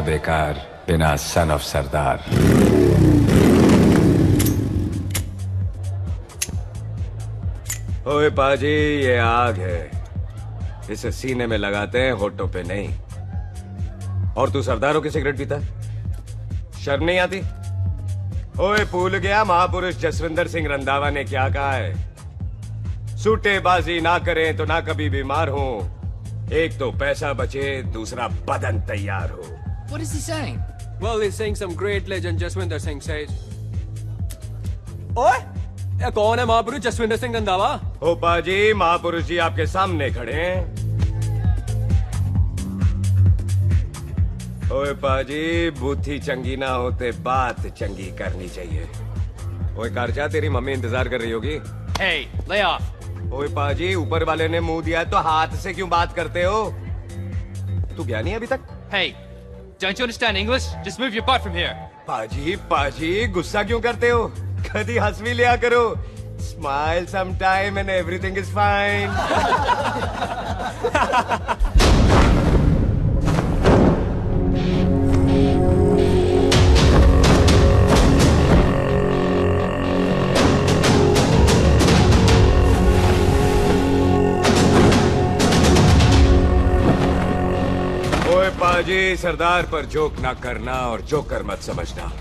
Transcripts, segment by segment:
बेकार बिना son of सरदार। ओए पाजी, ये आग है, इसे सीने में लगाते हैं, होठों पे नहीं। और तू सरदारों की सिगरेट पीता है, शर्म नहीं आती? ओए भूल गया महापुरुष जसविंदर सिंह रंधावा ने क्या कहा है? सूटेबाजी ना करें तो ना कभी बीमार हो, एक तो पैसा बचे, दूसरा बदन तैयार हो। What is he saying? Well, he's saying some great legend Jaswinder Singh says. ओए, ये कौन है महापुरुष जसविंदर सिंह रंधावा? ओ पाजी, महापुरुष जी आपके सामने खड़े हैं। ओए पाजी, बुद्धि चंगी ना होते बात चंगी करनी चाहिए। ओए कारचा, तेरी मम्मी इंतजार कर रही होगी। Hey, lay off. ओए पाजी, ऊपर वाले ने मुंह दिया तो हाथ से क्यों बात करते हो? तू गया नहीं अभी तक? Hey, don't you understand English? Just move your butt from here. पाजी पाजी, गुस्सा क्यों करते हो? कभी हंस भी लिया करो। Smile sometime and everything is fine. ओए पाजी, सरदार पर जोक ना करना और जोकर मत समझना,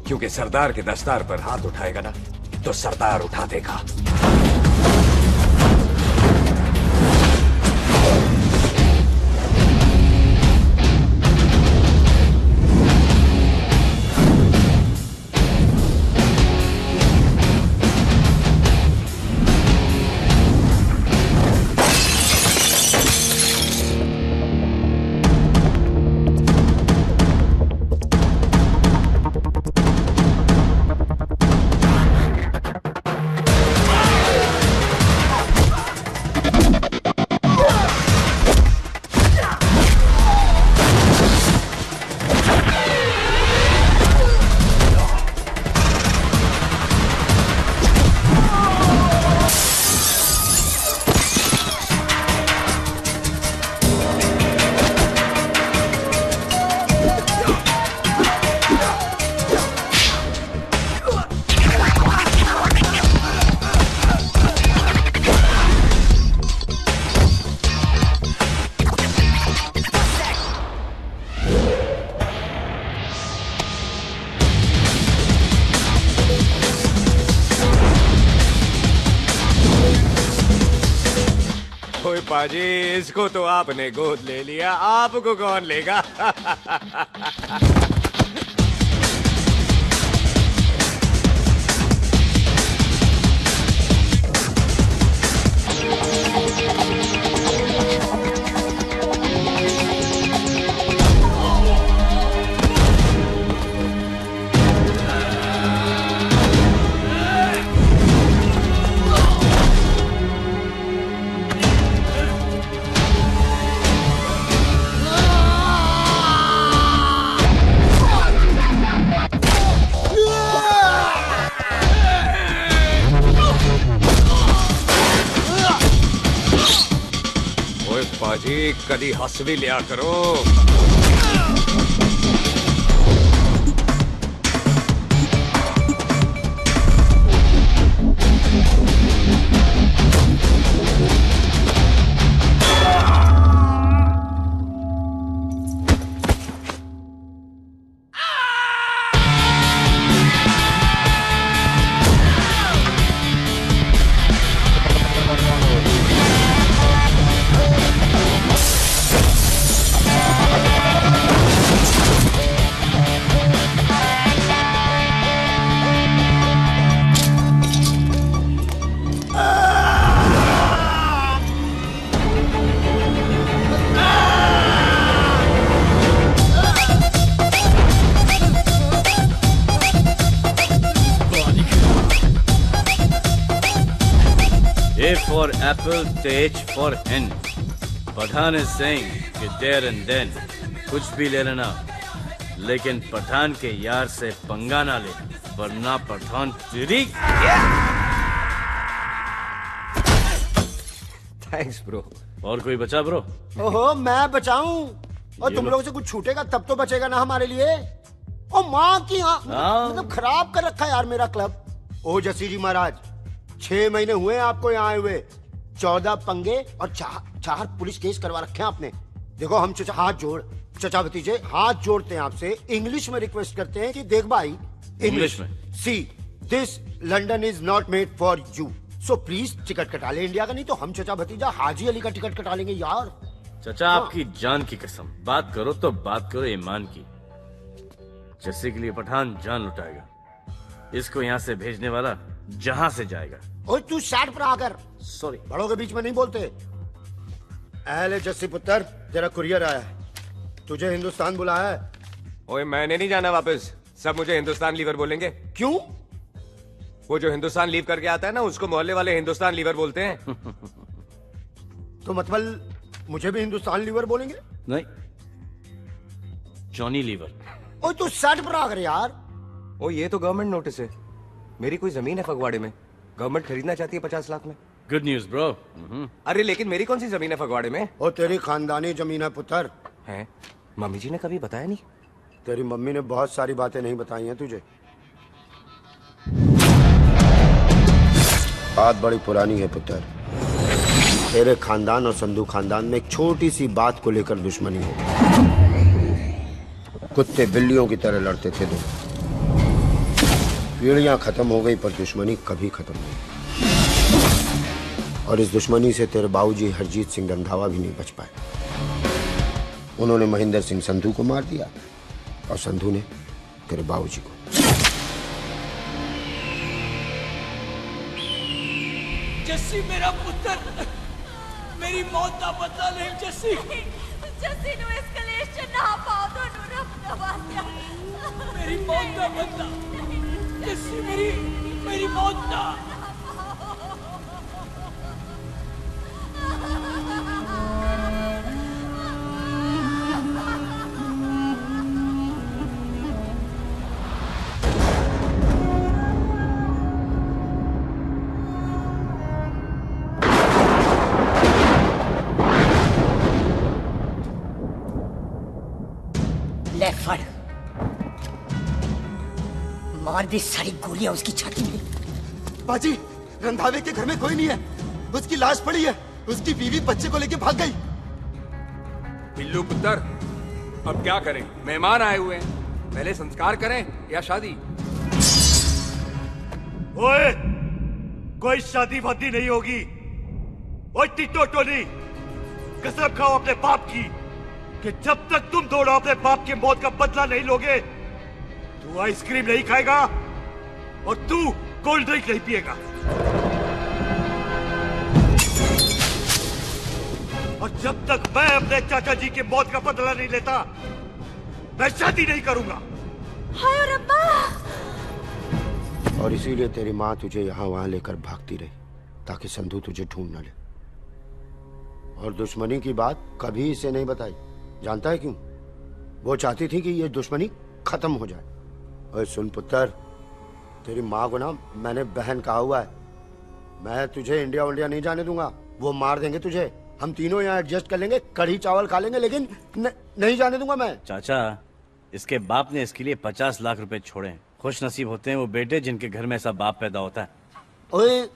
क्योंकि सरदार के दस्तार पर हाथ उठाएगा ना तो सरदार उठा देगा। ओए पाजी, इसको तो आपने गोद ले लिया, आपको कौन लेगा? पाजी, कदी हंस भी लिया करो। A for apple, H for hen. Pathan is saying कि there and then कुछ भी ले लेना, लेकिन पठान के यार से पंगा ना ले, वरना पठान तेरी। Thanks bro. और कोई बचा ब्रो? ओहो, मैं बचाऊं? और तुम लोगों से कुछ छूटेगा तब तो बचेगा ना हमारे लिए। ओ माँ की मतलब खराब कर रखा है यार मेरा क्लब। ओ जसी जी महाराज, 6 महीने हुए आपको यहाँ आए हुए, 14 पंगे और 4 पुलिस केस करवा रखे हैं आपने। देखो हम चचा भतीजे हाथ जोड़ते हैं आपसे, इंग्लिश में रिक्वेस्ट करते हैं कि देख भाई, इंग्लिश में see this London is not made for you, so please ticket कटा ले इंडिया का, नहीं तो हम चचा भतीजा हाजी अली का टिकट कटा लेंगे यार। चाचा आपकी जान की कसम, बात करो तो बात करो ईमान की। जस्सी के लिए पठान जान लुटाएगा, इसको यहाँ से भेजने वाला जहाँ से जाएगा। ओए तू साइड पर आकर, सॉरी बड़ों के बीच में नहीं बोलते। अहले जस्सी पुत्र, तेरा कुरियर आया है, तुझे हिंदुस्तान बुलाया है। ओए मैंने नहीं जाना वापस, सब मुझे हिंदुस्तान लीवर बोलेंगे। क्यों? वो जो हिंदुस्तान लीव करके आता है ना, उसको मोहल्ले वाले हिंदुस्तान लीवर बोलते हैं। तो मतलब मुझे भी हिंदुस्तान लीवर बोलेंगे? नहीं, जॉनी लीवर। ओए तू साइड पर आकर यार। ओ ये तो गवर्नमेंट नोटिस है, मेरी कोई जमीन है फगवाड़े में, गवर्नमेंट खरीदना चाहती है 50 लाख में। Good news bro. अरे लेकिन मेरी कौन सी जमीन है फगवाड़े में? ओ तेरी खानदानी जमीन है पुत्र। है? मम्मी जी ने कभी बताया नहीं? तेरी मम्मी ने बहुत सारी बातें नहीं बताई हैं तुझे। बात बड़ी पुरानी है पुत्र, तेरे खानदान और संधू खानदान में एक छोटी सी बात को लेकर दुश्मनी हो। कुत्ते बिल्लियों की तरह लड़ते थे दोनों, पीढ़ियां खत्म हो गई पर दुश्मनी कभी खत्म नहीं। और इस दुश्मनी से तेरे बाबूजी हरजीत सिंह रंधावा भी नहीं बच पाए। उन्होंने महेंद्र सिंह संधू को मार दिया और संधू ने तेरे बाबूजी को। जस्सी मेरा पुत्र, मेरी मौत का बदला ले जस्सी। जस्सी नु इस कलेश च ना पाओ तो नु रब नवाज़िया। मेरी मौत का बदला जस्सी, मेरी मौत का। ले फड़, मार दी सारी गोलियां उसकी छाती में। बाजी, रंधावे के घर में कोई नहीं है, उसकी लाश पड़ी है, उसकी बीवी बच्चे को लेके भाग गई। बिल्लू पुत्र, अब क्या करें? मेहमान आए हुए हैं, पहले संस्कार करें या शादी? ओए, कोई शादी वादी नहीं होगी। ओए टिटो टोली, कसम खाओ अपने बाप की कि जब तक तुम दोनों अपने बाप की मौत का बदला नहीं लोगे, तू आइसक्रीम नहीं खाएगा और तू कोल्ड ड्रिंक नहीं पिएगा। और जब तक मैं अपने चाचा जी की मौत का बदला नहीं लेता, मैं शादी नहीं करूंगा। हाय रब्बा! और इसीलिए तेरी माँ तुझे यहाँ वहां लेकर भागती रही, ताकि संधू तुझे ढूंढ न ले। और दुश्मनी की बात कभी इसे नहीं बताई, जानता है क्यों? वो चाहती थी कि ये दुश्मनी खत्म हो जाए। और सुन पुत्र, तेरी माँ को ना मैंने बहन कहा हुआ है, मैं तुझे इंडिया नहीं जाने दूंगा। वो मार देंगे तुझे, हम तीनों यहाँ एडजस्ट कर लेंगे, कढ़ी चावल खा लेंगे, लेकिन नहीं जाने दूंगा मैं। चाचा, इसके बाप ने इसके लिए 50 लाख रुपए छोड़े। खुश नसीब होते हैं वो बेटे जिनके घर में ऐसा बाप पैदा होता है। ओए,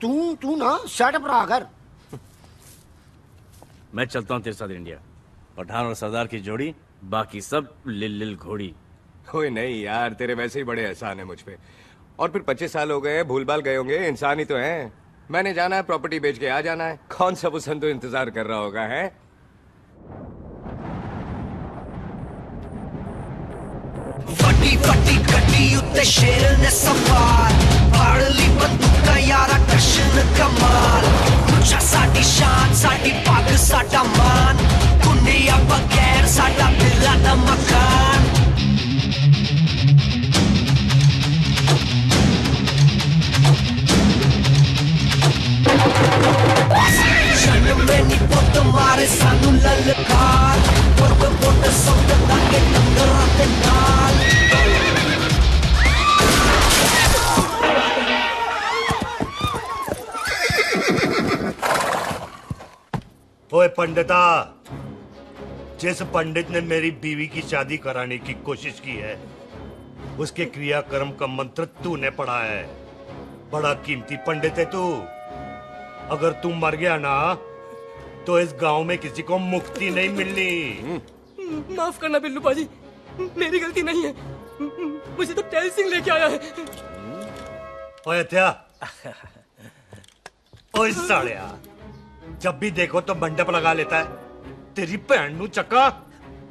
तू ना शर्ट पर आकर। मैं चलता हूँ तेरे साथ इंडिया। पठान और सरदार की जोड़ी, बाकी सब लिल घोड़ी। कोई नहीं यार, तेरे वैसे ही बड़े एहसान है मुझ पे। और फिर 25 साल हो गए, भूल भाल गए होंगे, इंसान ही तो हैं। मैंने जाना है, प्रॉपर्टी बेच के आ जाना है। कौन सा वो संधू इंतजार कर रहा होगा? है फटी फटी कटी उत्ते शेर ने सवार फाड़ ली बंदूका यारा कशन कमाल मुझा साडी शान साडी पग साडा मान कुंडिया बगैर साडा दिला दा मकान जन्म में नी पुत मारे सानू ललकार पुत पुत सब ताके नंगरा ते नाल ओए पंडिता, जिस पंडित ने मेरी बीवी की शादी कराने की कोशिश की है, उसके क्रियाकर्म का मंत्र तूने पढ़ा है। बड़ा कीमती पंडित है तू। अगर तू मर गया ना, तो इस गांव में किसी को मुक्ति नहीं मिलनी। माफ करना बिल्लू पाजी, मेरी गलती नहीं है। मुझे तो टेल सिंह लेके आया है। ओए हत्या, ओए साड़िया, जब भी देखो तो मंडप लगा लेता है। तेरी बहन नू चक्का।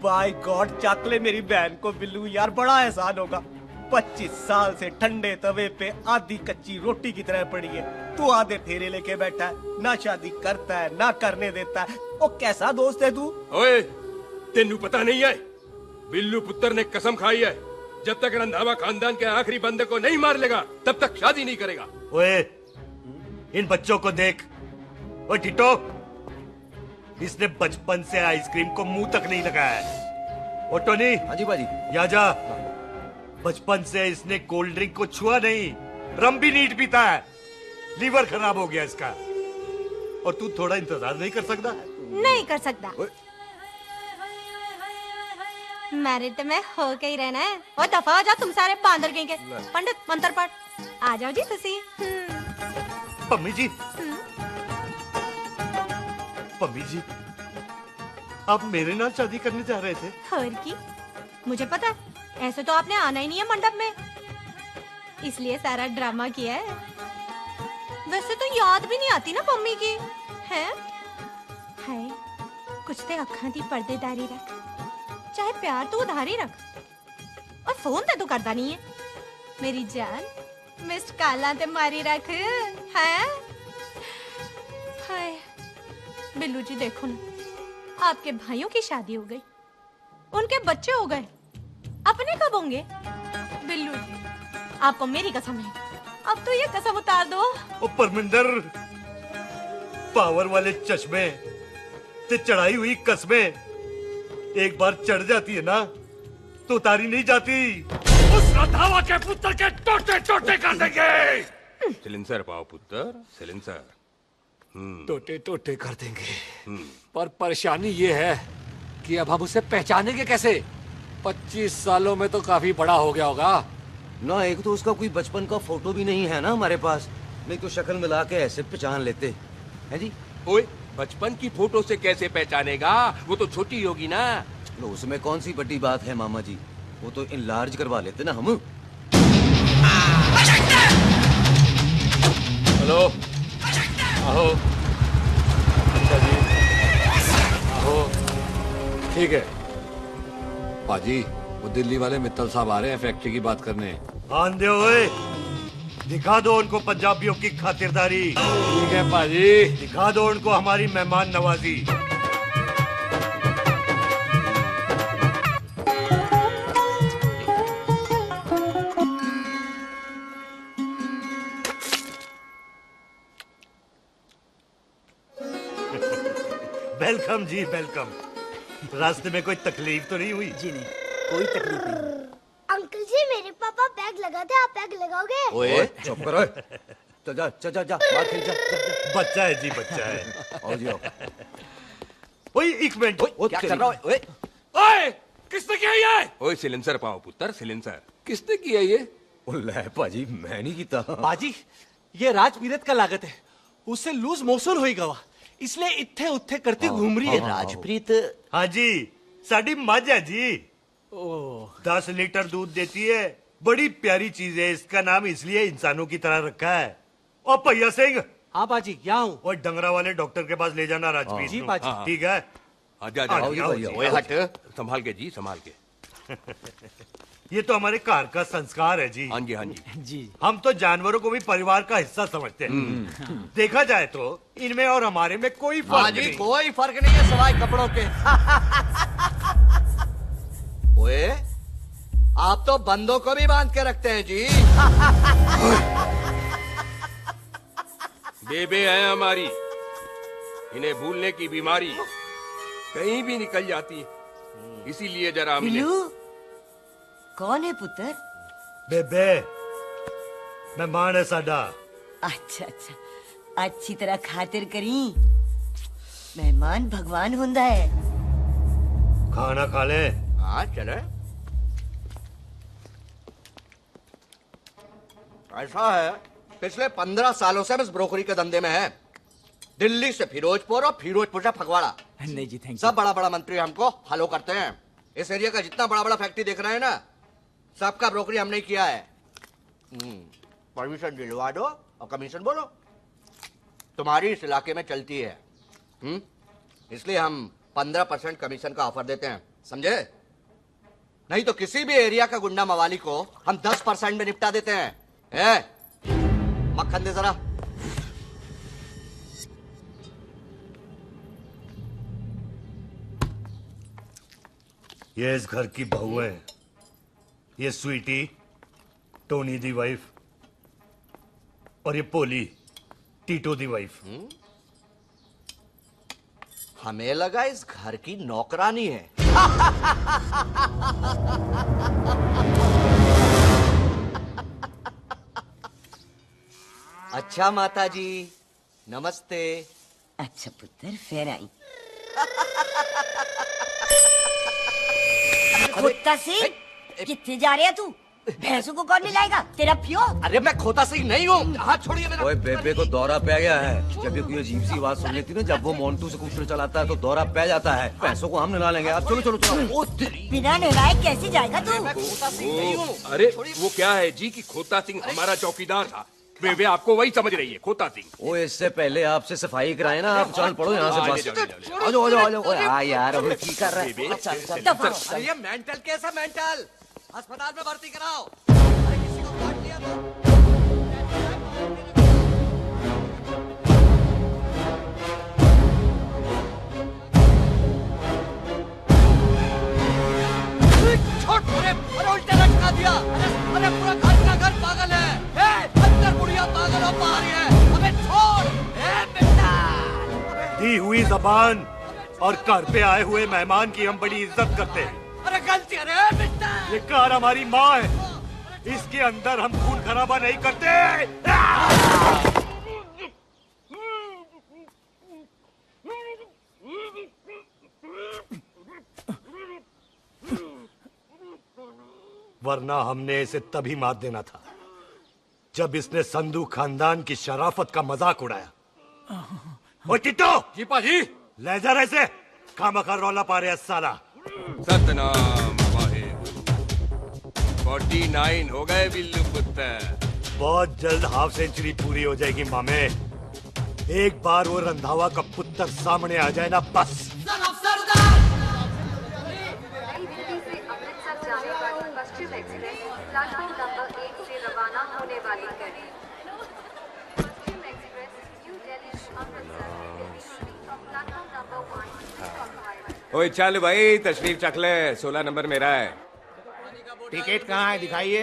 बाय गॉड, चक ले मेरी बहन को बिल्लू यार, बड़ा एहसान होगा। 25 साल से ठंडे तवे पे आधी कच्ची रोटी की तरह पड़ी है। तू आधे फेरे लेके बैठा है, ना शादी करता है ना करने देता है। ओ कैसा दोस्त है तू? ओए, तेनू पता नहीं है, बिल्लू पुत्र ने कसम खाई है, जब तक रंधावा खानदान के आखिरी बंदे को नहीं मार लेगा तब तक शादी नहीं करेगा। ओए, इन बच्चों को देख। ओए टिटो, इसने बचपन से आइसक्रीम को मुंह तक नहीं लगाया है। ओ टोनी। हाँ जी बाजी। या जा। बचपन से इसने कोल्ड ड्रिंक को छुआ नहीं, रम भी नीट पीता है। लीवर खराब हो गया इसका। और तू थोड़ा इंतजार नहीं कर सकता? नहीं कर सकता। मैरिड में हो के ही रहना है। और दफा हो जाओ तुम सारे बांदर कहीं के। पंडित मंत्र पढ़। आ जाओ जी तुसी। पम्मी जी, पम्मी जी, आप मेरे नाल शादी करने जा रहे थे? और की मुझे पता है, ऐसे तो आपने आना ही नहीं है मंडप में, इसलिए सारा ड्रामा किया है। वैसे तो याद भी नहीं आती ना पम्मी की, है? हाय, कुछ ते अखां दी पर्देदारी रख, चाहे प्यार तो उधारी रख, और फोन ते तू करता नहीं है। मेरी जान, मिस्ड काला ते मारी रख, है? हाय बिल्लू जी, देखो ना, आपके भाइयों की शादी हो गई, उनके बच्चे हो गए, अपने कब होंगे? बिल्लू जी, आपको मेरी कसम है, अब तो ये कसम उतार दो। ओ परमिंदर, पावर वाले चश्मे ते चढ़ाई हुई कस्में एक बार चढ़ जाती है ना, तो उतारी नहीं जाती। उस रंधावा के पुत्र के टोटे टोटे कर देंगे। सिलेंसर पाओ पुत्र, सिलेंसर। टोटे टोटे कर देंगे, पर परेशानी ये है कि अब हम उसे पहचानेंगे कैसे? 25 सालों में तो काफी बड़ा हो गया होगा ना। एक तो उसका कोई बचपन का फोटो भी नहीं है ना हमारे पास, नहीं तो शक्ल मिला के ऐसे पहचान लेते हैं जी। ओए, बचपन की फोटो से कैसे पहचानेगा? वो तो छोटी होगी ना। लो, उसमें कौन सी बड़ी बात है मामा जी, वो तो इनलार्ज करवा लेते ना हम। हेलो, आओ। अच्छा जी, आओ। ठीक है पाजी, वो दिल्ली वाले मित्तल साहब आ रहे हैं फैक्ट्री की बात करने। आन दे ओए, दिखा दो उनको पंजाबियों की खातिरदारी। ठीक है पाजी, दिखा दो उनको हमारी मेहमान नवाजी। वेलकम जी, वेलकम। रास्ते में कोई तकलीफ तो नहीं हुई? जी नहीं, कोई तकलीफ नहीं। अंकल जी, मेरे पापा बैग लगाते, आप बैग लगाओगे? ओए चुप करो। जा जा जा जा, बाहर खेल जा, जा, जा। बच्चा है जी, बच्चा है। आओ जी आओ। ओए एक मिनट, क्या कर रहा है? ओए ओए, किसने किया ये? ओए सिलेंसर पाओ पुत्र, सिलेंसर। किसने किया ये? ले पाजी, मैं नहीं कीता। बाजी, ये राजपीरत का लागत है, उससे लूज मोशन होई गवा, इसलिए इत्थे उत्थे करती घूम रही है। राजप्रीत? हाँ जी, साडी मझ है जी। 10 लीटर दूध देती है, बड़ी प्यारी चीज है। इसका नाम इसलिए इंसानों की तरह रखा है। और भैया सिंह। हाँ बाजी, क्या हूँ? और डंगरा वाले डॉक्टर के पास ले जाना राजपीत। जी बाजी। ठीक है। जा जा। ओए हट, संभाल के जी, संभाल के। ये तो हमारे घर का संस्कार है जी। हाँ जी, हाँ जी। जी, हम तो जानवरों को भी परिवार का हिस्सा समझते हैं। देखा जाए तो इनमें और हमारे में कोई फर्क नहीं। कोई फर्क नहीं है सवाई कपड़ों के। ओए, आप तो बंदों को भी बांध के रखते हैं जी। बेबे है हमारी, इन्हें भूलने की बीमारी कहीं भी निकल जाती है, इसीलिए जरा मिले। कौन है पुत्र? बेबे मेहमान है साडा। अच्छा अच्छा, अच्छी तरह खातिर करी। मेहमान भगवान हुंदा है। खाना खा ले। हाँ चले। ऐसा है, पिछले 15 सालों से हम इस ब्रोकरी के धंधे में हैं। दिल्ली से फिरोजपुर और फिरोजपुर से फगवाड़ा। नहीं जी, थैंक यू। सब बड़ा बड़ा मंत्री हमको फॉलो करते हैं। इस एरिया का जितना बड़ा बड़ा फैक्ट्री देख रहे हैं ना, सबका ब्रोकरी हमने किया है। परमिशन दिलवा दो और कमीशन बोलो। तुम्हारी इस इलाके में चलती है, इसलिए हम 15% कमीशन का ऑफर देते हैं, समझे? नहीं तो किसी भी एरिया का गुंडा मवाली को हम 10% में निपटा देते हैं। मक्खन दे जरा। ये इस घर की बहू है, ये स्वीटी, टोनी दी वाइफ, और ये पोली, टीटो दी वाइफ। हमें लगा इस घर की नौकरानी है। अच्छा माता जी, नमस्ते। अच्छा पुत्र, फिर आई। खोता सिंह, कितने जा रहे है तू? भैंसों को कौन मिलाएगा? तेरा प्यो? अरे मैं खोता सिंह नहीं हूँ। हाथ छोड़िए मेरा। ओए बेबे को दौरा पै गया है। जब भी कोई अजीब सी आवाज सुन लेती ना, जब वो मोन्टू स्कूटर चलाता है तो दौरा पै जाता है। पैसों को हम निला लेंगे। आप चलो चलो चलो। बिना नहलाए कैसे जाएगा तू? अरे वो क्या है जी कि खोता सिंह हमारा चौकीदार था। वे आपको वही समझ रही है, खोता सिंह। ओ इससे पहले आपसे सफाई कराए ना, आप चल पड़ो यहाँ से बस। आ जाओ आ जाओ आ जाओ। हाँ यार, अब की कर रहा है? अरे ये मेंटल केस है, मेंटल। अस्पताल में भर्ती कराओ। अरे किसी को काट लिया तो। अरे उल्टा लटका दिया। अरे पूरा घर का घर पागल है। अंदर बुढ़िया पागल और बाहर है। अबे छोड़। बेटा दी हुई जबान और घर पे आए हुए मेहमान की हम बड़ी इज्जत करते हैं। अरे गलती है बेटा। ये कार हमारी माँ है, इसके अंदर हम खून खराबा नहीं करते। वरना हमने इसे तभी मार देना था जब इसने संधू खानदान की शराफत का मजाक उड़ाया। ओ टिट्टो जी पाजी, ले जा रहे से खामखा रौला पा रहे साला। सतनाम वाहेगुरु। 49 हो गए बिल्लू पुत्र। बहुत जल्द हाफ सेंचुरी पूरी हो जाएगी मामे। एक बार वो रंधावा का पुत्र सामने आ जाए ना, बस। पश्चिम एक्सप्रेस प्लेटफॉर्म नंबर 1 से रवाना होने वाली है। Paschim express New Delhi Amritsar platform number 1। ओए चल भाई, तशरीफ चख ले। 16 नंबर मेरा है। टिकट कहाँ है, दिखाइए।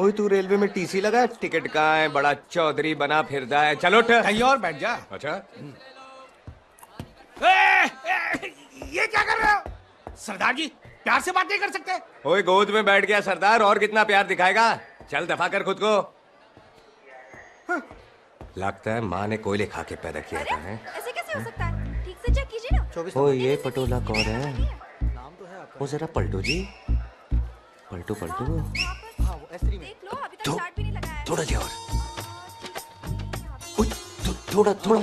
ओए तू रेलवे में टीसी लगा है? टिकट कहाँ है? बड़ा चौधरी बना फिरदा है। चलो उठ। कहीं और बैठ जा। अच्छा ये क्या कर रहे हो? सरदार जी, प्यार से बात नहीं कर सकते? ओए गोद में बैठ गया सरदार, और कितना प्यार दिखाएगा? चल दफा कर खुद को। लगता है माँ ने कोयले खा के पैदा किया था। ऐसे कैसे हो सकता है? ठीक से चेक कीजिए ना। ओ ये पटोला कौन है? वो जरा पलटो जी, पलटो पलटो। देख लो, अभी तक स्टार्ट भी नहीं लगाया है। थोड़ा जी और। थोड़ा थोड़ा।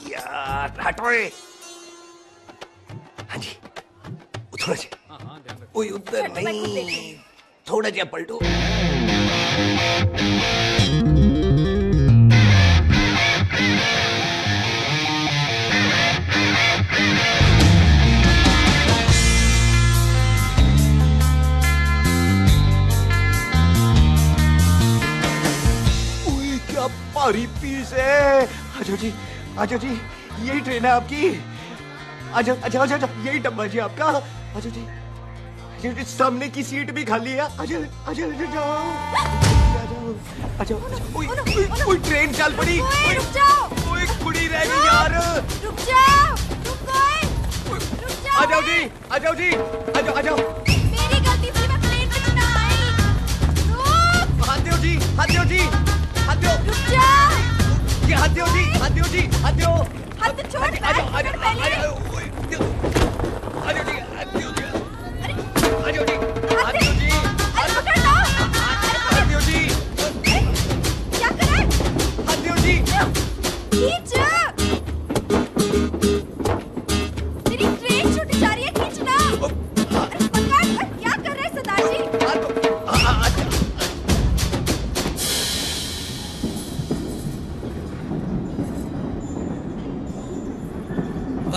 यार हटोए। हाँ जी, थोड़ा जी। ओए उधर नहीं, थोड़ा जी पलटो। ओए क्या भारी पीस है। आजो जी, आजो जी, यही ट्रेन है आपकी। आजो आजो आजो, यही डब्बा जी आपका। आजो जी, सामने की सीट भी खाली है। आजो आजो आजो जाओ। आजो आजो। ओए ट्रेन चल पड़ी। रुक जाओ। ओए कुड़ी रह गई यार। रुक जाओ। रुक गए। रुक जाओ। आ जाओ जी, आ जाओ जी, आ जाओ आ जाओ। मेरी गलती थी, मैं प्लेन में ना आई। रुक। हाथ दो जी, हाथ दो जी, हाथ दो। रुक जाओ। ये हाथ दो जी, हाथ दो जी, हाथ दो। हाथ छोड़। आ जाओ आ जाओ आ जाओ।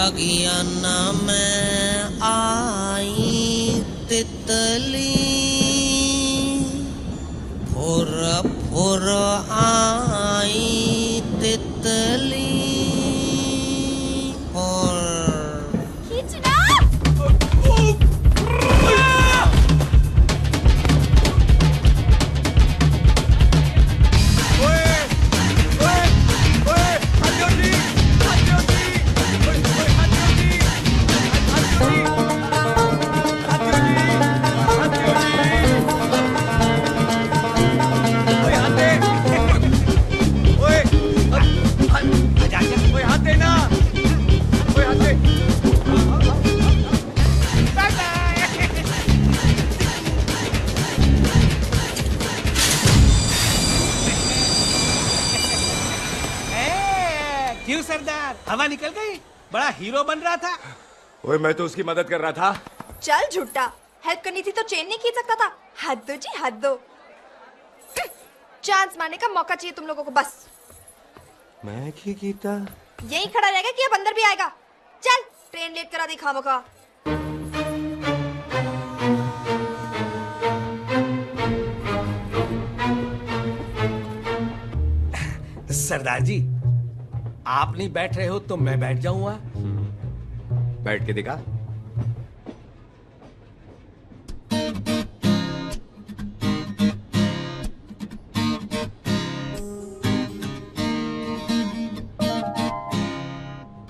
बगियाना में आई तितली फुर फुर आई तितली फुर क्यों सरदार, हवा निकल गई? बड़ा हीरो बन रहा था। ओए मैं तो उसकी मदद कर रहा था। चल झूठा, हेल्प करनी थी तो चेन नहीं खींच सकता था। हद दो जी, हद दो। चांस मारने का मौका चाहिए तुम लोगों को बस। मैं की कीता यही खड़ा रहेगा कि अब अंदर भी आएगा? चल ट्रेन लेट करा दी खामोखा। सरदार जी, आप नहीं बैठ रहे हो तो मैं बैठ जाऊंगा। बैठ के दिखा।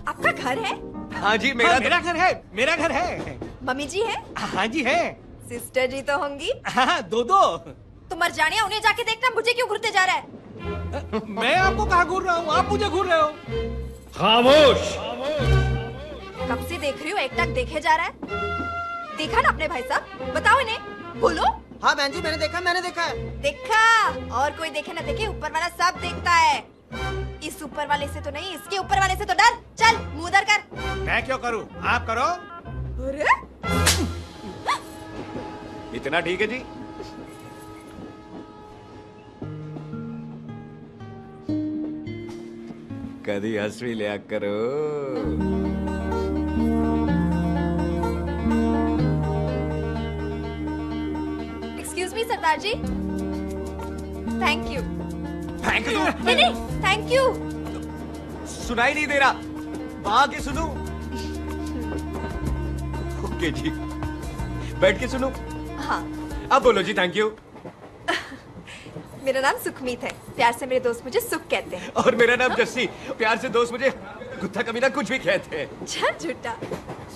आपका घर है? हाँ जी, मेरा मेरा घर है, मेरा घर है। मम्मी जी है? हाँ जी है। सिस्टर जी तो होंगी? हाँ, दो दो। तुम मर जाने, उन्हें जाके देखना मुझे क्यों घूरते जा रहा है। मैं आपको कहाँ घूर रहा हूँ, आप मुझे घूर रहे हो। खामोश। कब से देख रही हो, एक टक देखे जा रहा है। देखा ना अपने भाई साहब, बताओ इन्हें। बोलो। हाँ बहन जी, मैंने देखा है। देखा? और कोई देखे ना देखे, ऊपर वाला सब देखता है। इस ऊपर वाले से तो नहीं, इसके ऊपर वाले से तो डर। चल मुंह उधर कर। मैं क्यों करूँ, आप करो। अरे इतना ठीक है जी। कभी हंस भी लिया करो। Excuse me Sardar ji. Thank you. Thank you? नहीं, थैंक यू। सुनाई नहीं दे रहा, वहां के सुनूं? ओके जी, बैठ के सुनूं? हाँ। अब बोलो जी थैंक यू। मेरा नाम सुखमीत है, प्यार से मेरे दोस्त मुझे सुख कहते हैं। और मेरा नाम जस्सी, प्यार से दोस्त मुझे कुत्ता कमीना कुछ भी कहते हैं। चल झूठा।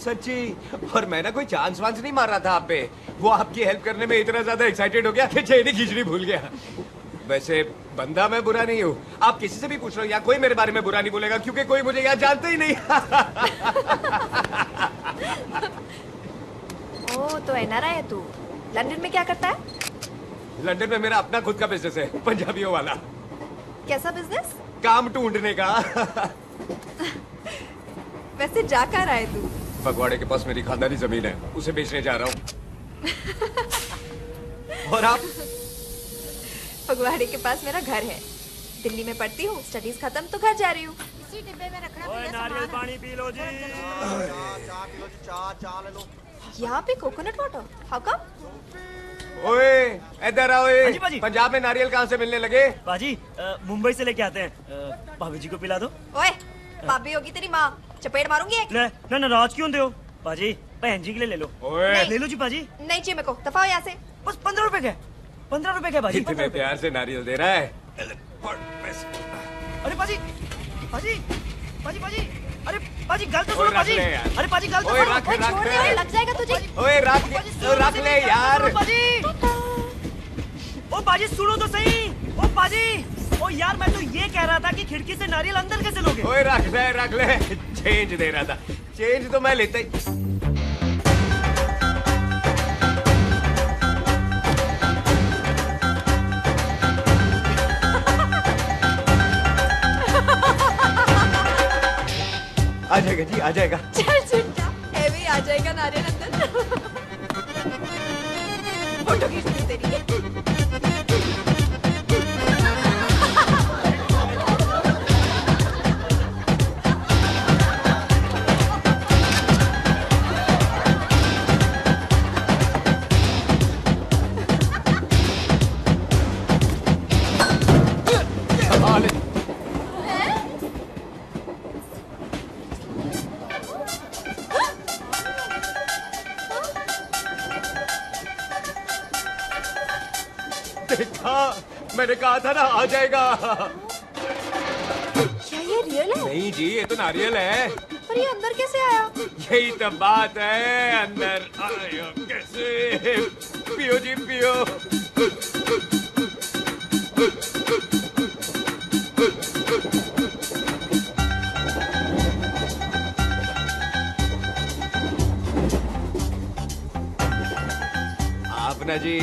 सच्ची। और मैं ना कोई चांस वांस नहीं मार रहा था आप पे, वो आपकी हेल्प करने में इतना ज्यादा एक्साइटेड हो गया कि चेहरे खींचनी भूल गया। वैसे बंदा मैं बुरा नहीं हूँ, आप किसी से भी पूछ लो, या कोई मेरे बारे में बुरा नहीं बोलेगा, क्योंकि कोई मुझे यहाँ जानते ही नहीं। ओ तो एनआरआई है तू। लंदन में क्या करता है? लंदन में मेरा अपना खुद का बिजनेस है, पंजाबियों वाला। कैसा बिजनेस? काम ढूंढने का। वैसे जा कहाँ रहा है तू? फगवाड़े के पास मेरी खानदानी जमीन है, उसे बेचने जा रहा हूँ। और आप? फगवाड़े के पास मेरा घर है, दिल्ली में पढ़ती हूँ, स्टडीज खत्म तो घर जा रही हूँ। इसी डिब्बे में रखना भैया सामान। नारियल पानी पी लो जी। चाह ले लो। यहाँ पे कोकोनट वाटर? How come? ओए इधर आओ। हाँ जी बाजी। पंजाब में नारियल कहाँ से मिलने लगे? बाजी मुंबई से लेके आते हैं, भाभी जी को पिला दो। ओए भाभी होगी तेरी माँ, चपेट मारूंगी एक। ले ना नाराज क्यों हो बाजी, बहन जी के लिए ले लो। ओए ले लो जी बाजी। नहीं चाहिए मेरे को, दफा हो यहाँ से। बस 15 रुपए के, 15 रुपए के बाजी। इतने प्यार से नारियल दे रहा है। अरे बाजी, बाजी, बाजी, बाजी, अरे बाजी गल तो सुनो बाजी। अरे बाजी गल तो सुनो। ओए छोड़ दे, लग जाएगा तुझे। ओए रख ले यार। बाजी, ओ बाजी सुनो तो सही। ओ बाजी, ओ यार मैं तो ये कह रहा था कि खिड़की से नारियल अंदर कैसे लोगे? ओए रख ले। चेंज दे रहा था, चेंज तो मैं लेता ही। आ जाएगा जी, आ जाएगा। चल झूठा, भी आ जाएगा नारियल अंदर। फोटो खींच ली तेरी। मैंने कहा था ना आ जाएगा। क्या ये रियल है? नहीं जी, ये तो नारियल है। पर ये अंदर कैसे आया? यही तो बात है, अंदर आया कैसे? पियो जी पियो। आप ना जी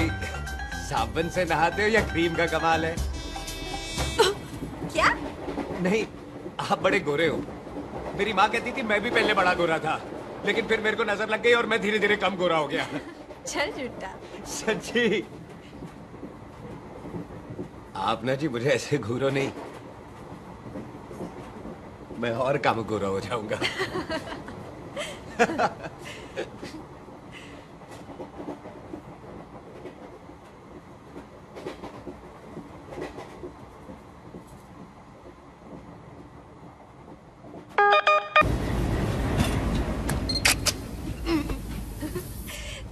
साबुन से नहाते हो या क्रीम का कमाल है? क्या? नहीं, आप बड़े गोरे हो। मेरी माँ कहती थी मैं भी पहले बड़ा गोरा था, लेकिन फिर मेरे को नजर लग गई और मैं धीरे धीरे कम गोरा हो गया। चल झूठा। सच्ची। आप ना जी मुझे ऐसे घूरो नहीं, मैं और कम गोरा हो जाऊंगा।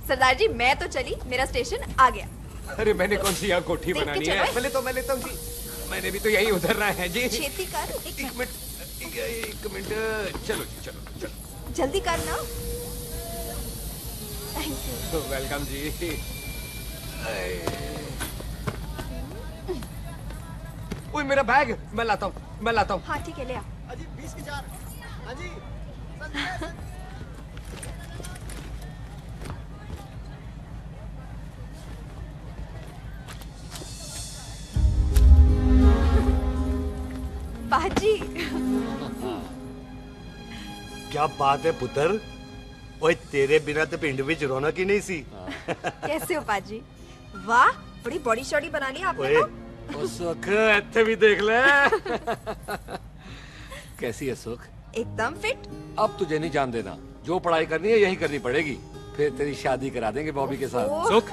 सरदार जी मैं तो चली, मेरा स्टेशन आ गया। अरे मैंने कौन सी यहाँ कोठी देख के बनानी चलो। है? मैं लेता हूँ जी। मैंने भी तो यही उतरना है जी। छेती कर। एक मिनट। चलो जी, चलो। जल्दी कर ना। Thank you. वेलकम जी। ओए मेरा बैग, मैं लाता हूँ। हाँ ठीक है, ले आ। अजी 20 की 4। अजी पाजी। क्या बात है पुत्र, ओए तेरे बिना तो पिंड विच रौनक ही नहीं सी। कैसे हो पाजी? वाह, बड़ी बॉडी शॉडी बना ली आपने ओए, तो। ओ सुख इत्थे भी देख ले। कैसी है सुख? एकदम फिट। अब तुझे नहीं जान देना, जो पढ़ाई करनी है यही करनी पड़ेगी, फिर तेरी शादी करा देंगे बॉबी के साथ। सुख,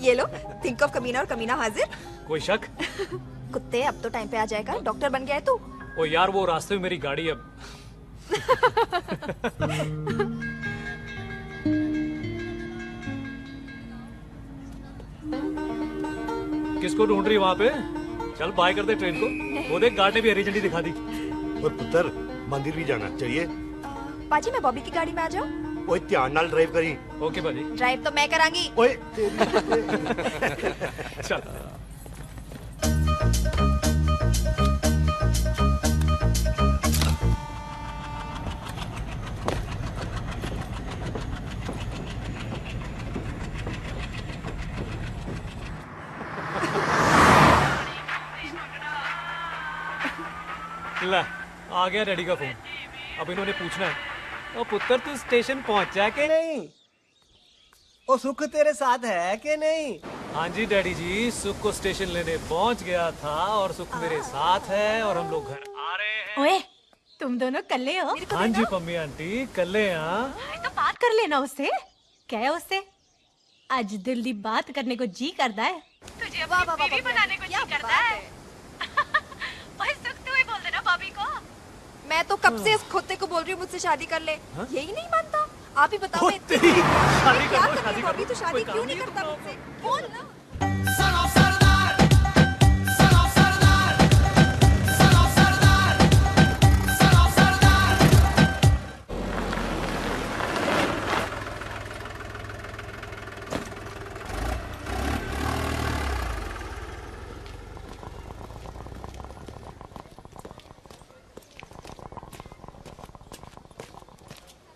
ये लो, थिंक ऑफ कमीना और कमीना हाजिर। कोई शक? कुत्ते अब तो टाइम पे आ जाएगा, डॉक्टर बन गया है तू। ओ यार वो रास्ते में मेरी गाड़ी अब। किसको ढूंढ रही है वहाँ पे? चल बाय कर दे ट्रेन को। वो देख गार्ड ने भी हरी झंडी दिखा दी। और पुत्र मंदिर भी जाना चाहिए। पाजी मैं बॉबी की गाड़ी में आ जाऊँ? ओए ध्यान नाल ड्राइव करी। ओके बाजी। ड्राइव तो मैं करांगी। ओए चल। ला, आ गया डैडी का फोन। अब इन्होंने पूछना है, ओ पुत्र तू स्टेशन पहुंचा के नहीं? ओ सुख तेरे साथ है कि नहीं? हाँ जी डैडी जी, सुख को स्टेशन लेने पहुंच गया था और सुख मेरे साथ है और हम लोग घर आ रहे हैं। ओए, तुम दोनों कल्ले हो? हाँ जी पम्मी आंटी, कल्ले हैं। तो बात कर लेना उससे। क्या है उससे? आज दिल दी बात करने को जी करता है। तुझे अपनी बीवी बनाने को जी करता है। ओए सुख, तू ही बोल देना बॉबी को। मैं तो कब से इस खोते को बोल रही हूँ मुझसे शादी कर ले। यही नहीं मानता। आप ही बताओ मैं क्या करूँ? बॉबी तो शादी क्यों नहीं करता मुझसे? बोल ना।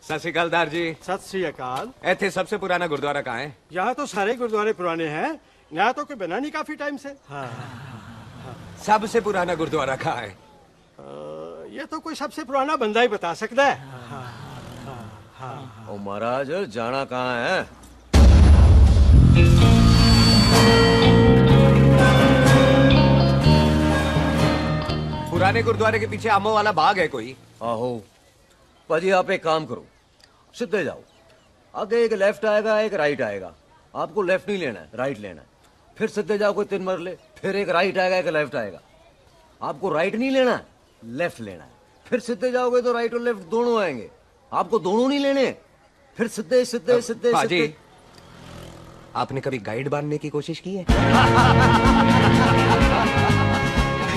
सत श्री अकाल दार जी। सत श्री अकाल। ऐथे सबसे पुराना गुरुद्वारा कहाँ है? यहाँ तो सारे गुरुद्वारे पुराने हैं, यहाँ तो कोई बना नहीं काफी टाइम से। हाँ। सबसे पुराना गुरुद्वारा कहाँ है? ये तो कोई सबसे पुराना बंदा ही बता सकता है। ओ महाराज जाना कहाँ है? पुराने गुरुद्वारे के पीछे आमों वाला बाग है कोई? आहो पाजी, आप एक काम करो, सीधे जाओ, आगे एक लेफ्ट आएगा एक राइट आएगा, आपको लेफ्ट नहीं लेना है, राइट लेना है। फिर सीधे जाओ कोई 3 मरले, फिर एक राइट आएगा एक लेफ्ट आएगा, आपको राइट नहीं लेना है, लेफ्ट लेना है। फिर सीधे जाओगे तो राइट और लेफ्ट दोनों आएंगे, आपको दोनों नहीं लेने। फिर सीधे सीधे सीधे पाजी, आपने कभी गाइड बनने की कोशिश की है?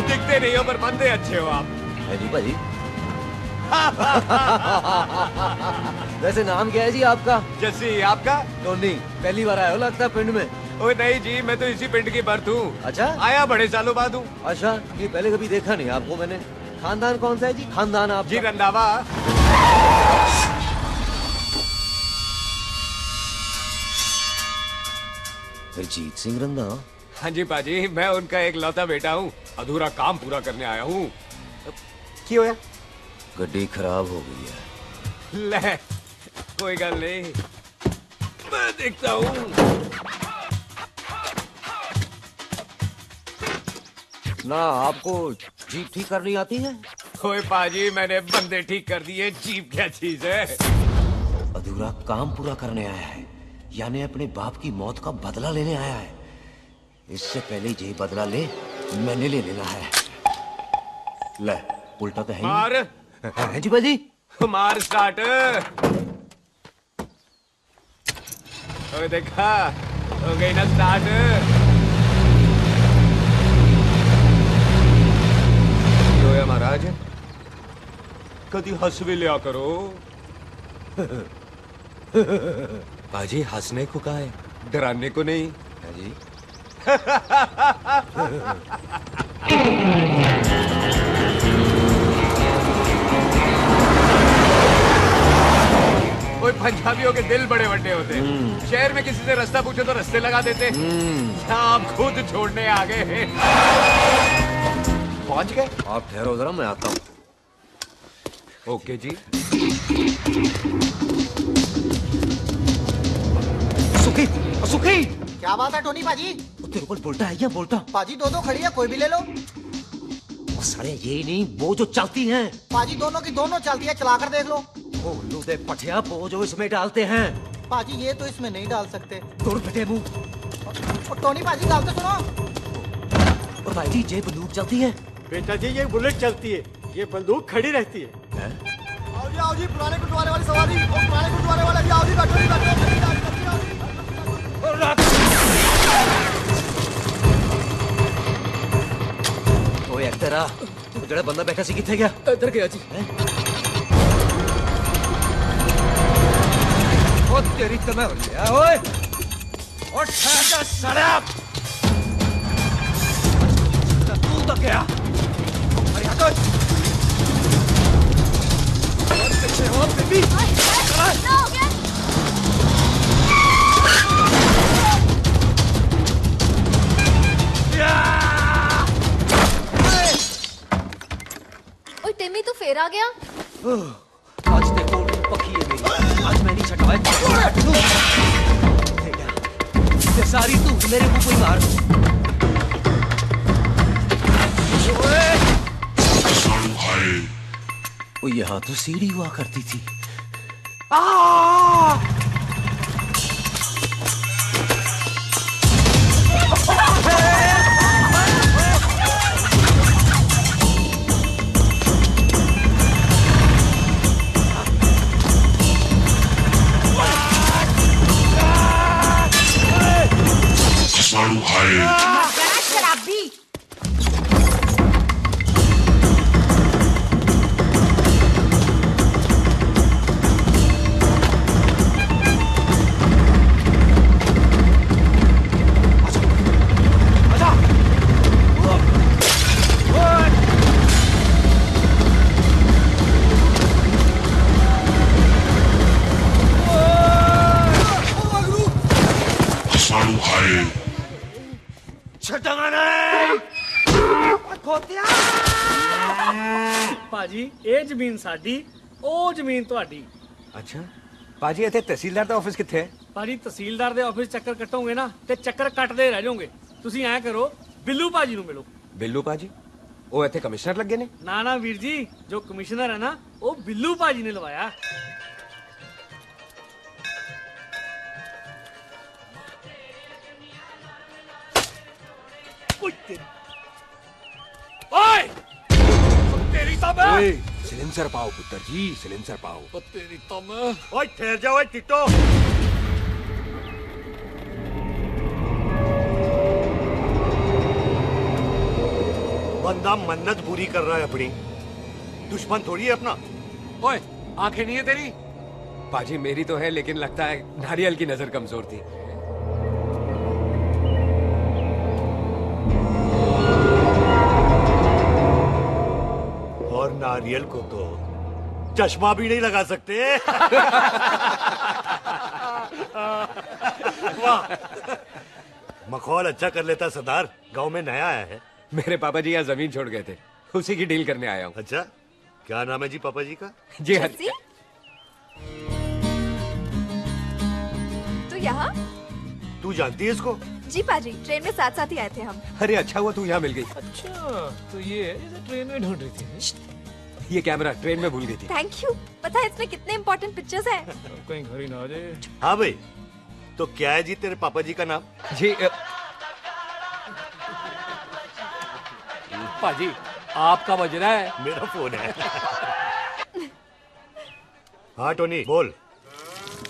दिखते नहीं हो पर बंदे अच्छे हो आप। जी भाजी। वैसे नाम क्या है जी आपका? जस्सी। आपका? टोनी। पहली बार आया हो लगता है पिंड में। ओए नहीं जी, मैं तो इसी पिंड की बर्थ हूँ। अच्छा, आया बड़े सालों बाद हूँ। अच्छा, ये पहले कभी देखा नहीं आपको मैंने। खानदान कौन सा है जी? खानदान आप जी रंधावा। जीत सिंह रंधावा? हाँ जी पाजी, मैं उनका एक लौता बेटा हूँ। अधूरा काम पूरा करने आया हूँ। क्यों है? गड्डी खराब हो गई है। ले, कोई गल नहीं, मैं देखता हूँ। ना आपको जीप ठीक करनी आती है? ओए पाजी, मैंने बंदे ठीक कर दिए, जीप क्या चीज है? अधूरा काम पूरा करने आया है, यानी अपने बाप की मौत का बदला लेने आया है। इससे पहले ये बदला ले, मैंने ले लेना है। ले, उल्टा तो है ही। मार। है जी बाजी। मार स्टार्ट। ओए देखा, हो गई ना स्टार्ट। महाराज, कभी हंस भी लिया करो। बाजी हंसने को कहा है, डराने को नहीं। जी। कोई पंजाबियों के दिल बड़े बड़े होते हैं। शहर में किसी से रास्ता पूछो तो रास्ते लगा देते। आप खुद छोड़ने आ गए। पहुंच गए? आप ठहरो जरा, मैं आता हूँ। ओके जी। सुखी, सुखी। क्या बात है टोनी पाजी? तेरे को बोलता है या बोलता? पाजी दो खड़ी है, कोई भी ले लो। सारे ये नहीं, वो जो चलती हैं। पाजी दोनों की दोनों चलती है, चलाकर देख लो। ओ लूदे पठिया, वो जो इसमें डालते हैं। पाजी ये तो इसमें नहीं डाल सकते। दूर बेटे मुंह। टोनी पाजी गाल तो सुनो। और भाई जी, ये बंदूक चलती है? बेटा जी, ये बुलेट चलती है, ये बंदूक खड़ी रहती है। आओ जी, पुराने गुरुद्वारे वाली सवारी। पुराने गुरुद्वारे वाले भी आओ जी, बैठो जी, बैठो। ओए एक्टरा, जड़ा बंदा बैठा सी किथे गया? इधर गया जी। ओ तेरी तमे ओए, और ठहर जा साला। तू तो क्या? अरे हटो। और पीछे हो बेबी। ओए टिमी, तू फिर आ गया? आज देखो पखी है मेरी, आज मैं नहीं छटवाए। ये सारी तू मेरे मुंह पर मार। वो यहाँ तो सीढ़ी हुआ करती थी। शराबी। पाजी, ये जमीन साडी, ओ जमीन तुहाडी। अच्छा पाजी, इत्थे तहसीलदार दा ऑफिस किथे है? पाजी, तहसीलदार दे ऑफिस चक्कर कट्टोगे ना ते चक्कर कटदे रह जाओगे। तुसी ऐ करो, बिल्लू पाजी नू मिलो। बिल्लू पाजी? ओ इत्थे कमिश्नर लगे ने? ना ना वीर जी, जो कमिश्नर है ना, वो बिल्लू पाजी ने लवाया। ओए! तेरी तब है। सिलेंसर पाओ पुत्र जी, सिलेंसर पाओ। तेरी तब। ओए ठहर जाओ टिट्टो। बंदा मन्नत पूरी कर रहा है अपनी, दुश्मन थोड़ी है अपना। ओए, आंखें नहीं है तेरी? पाजी मेरी तो है, लेकिन लगता है नारियल की नजर कमजोर थी। और नारियल को तो चश्मा भी नहीं लगा सकते। वाह, मखौल अच्छा कर लेता सरदार। गांव में नया आया है। मेरे पापा जी यहाँ जमीन छोड़ गए थे, उसी की डील करने आया हूँ। अच्छा, क्या नाम है जी पापा जी का? जी हाँ। तो यहाँ? तू जानती है इसको? जी पाजी, ट्रेन में साथ साथ ही आए थे हम। अरे अच्छा हुआ तू यहाँ मिल गई। अच्छा, तो ये है जैसे ट्रेन में ढूंढ रही थी। ये कैमरा ट्रेन में भूल गई थी। Thank you. पता है इसमें कितने इम्पोर्टेंट पिक्चर्स हैं। कहीं घर ही ना आ जाए। हाँ भाई, तो क्या है जी तेरे पापा जी का नाम? जी पाजी, आपका बज रहा है। मेरा फोन है। हाँ टोनी बोल।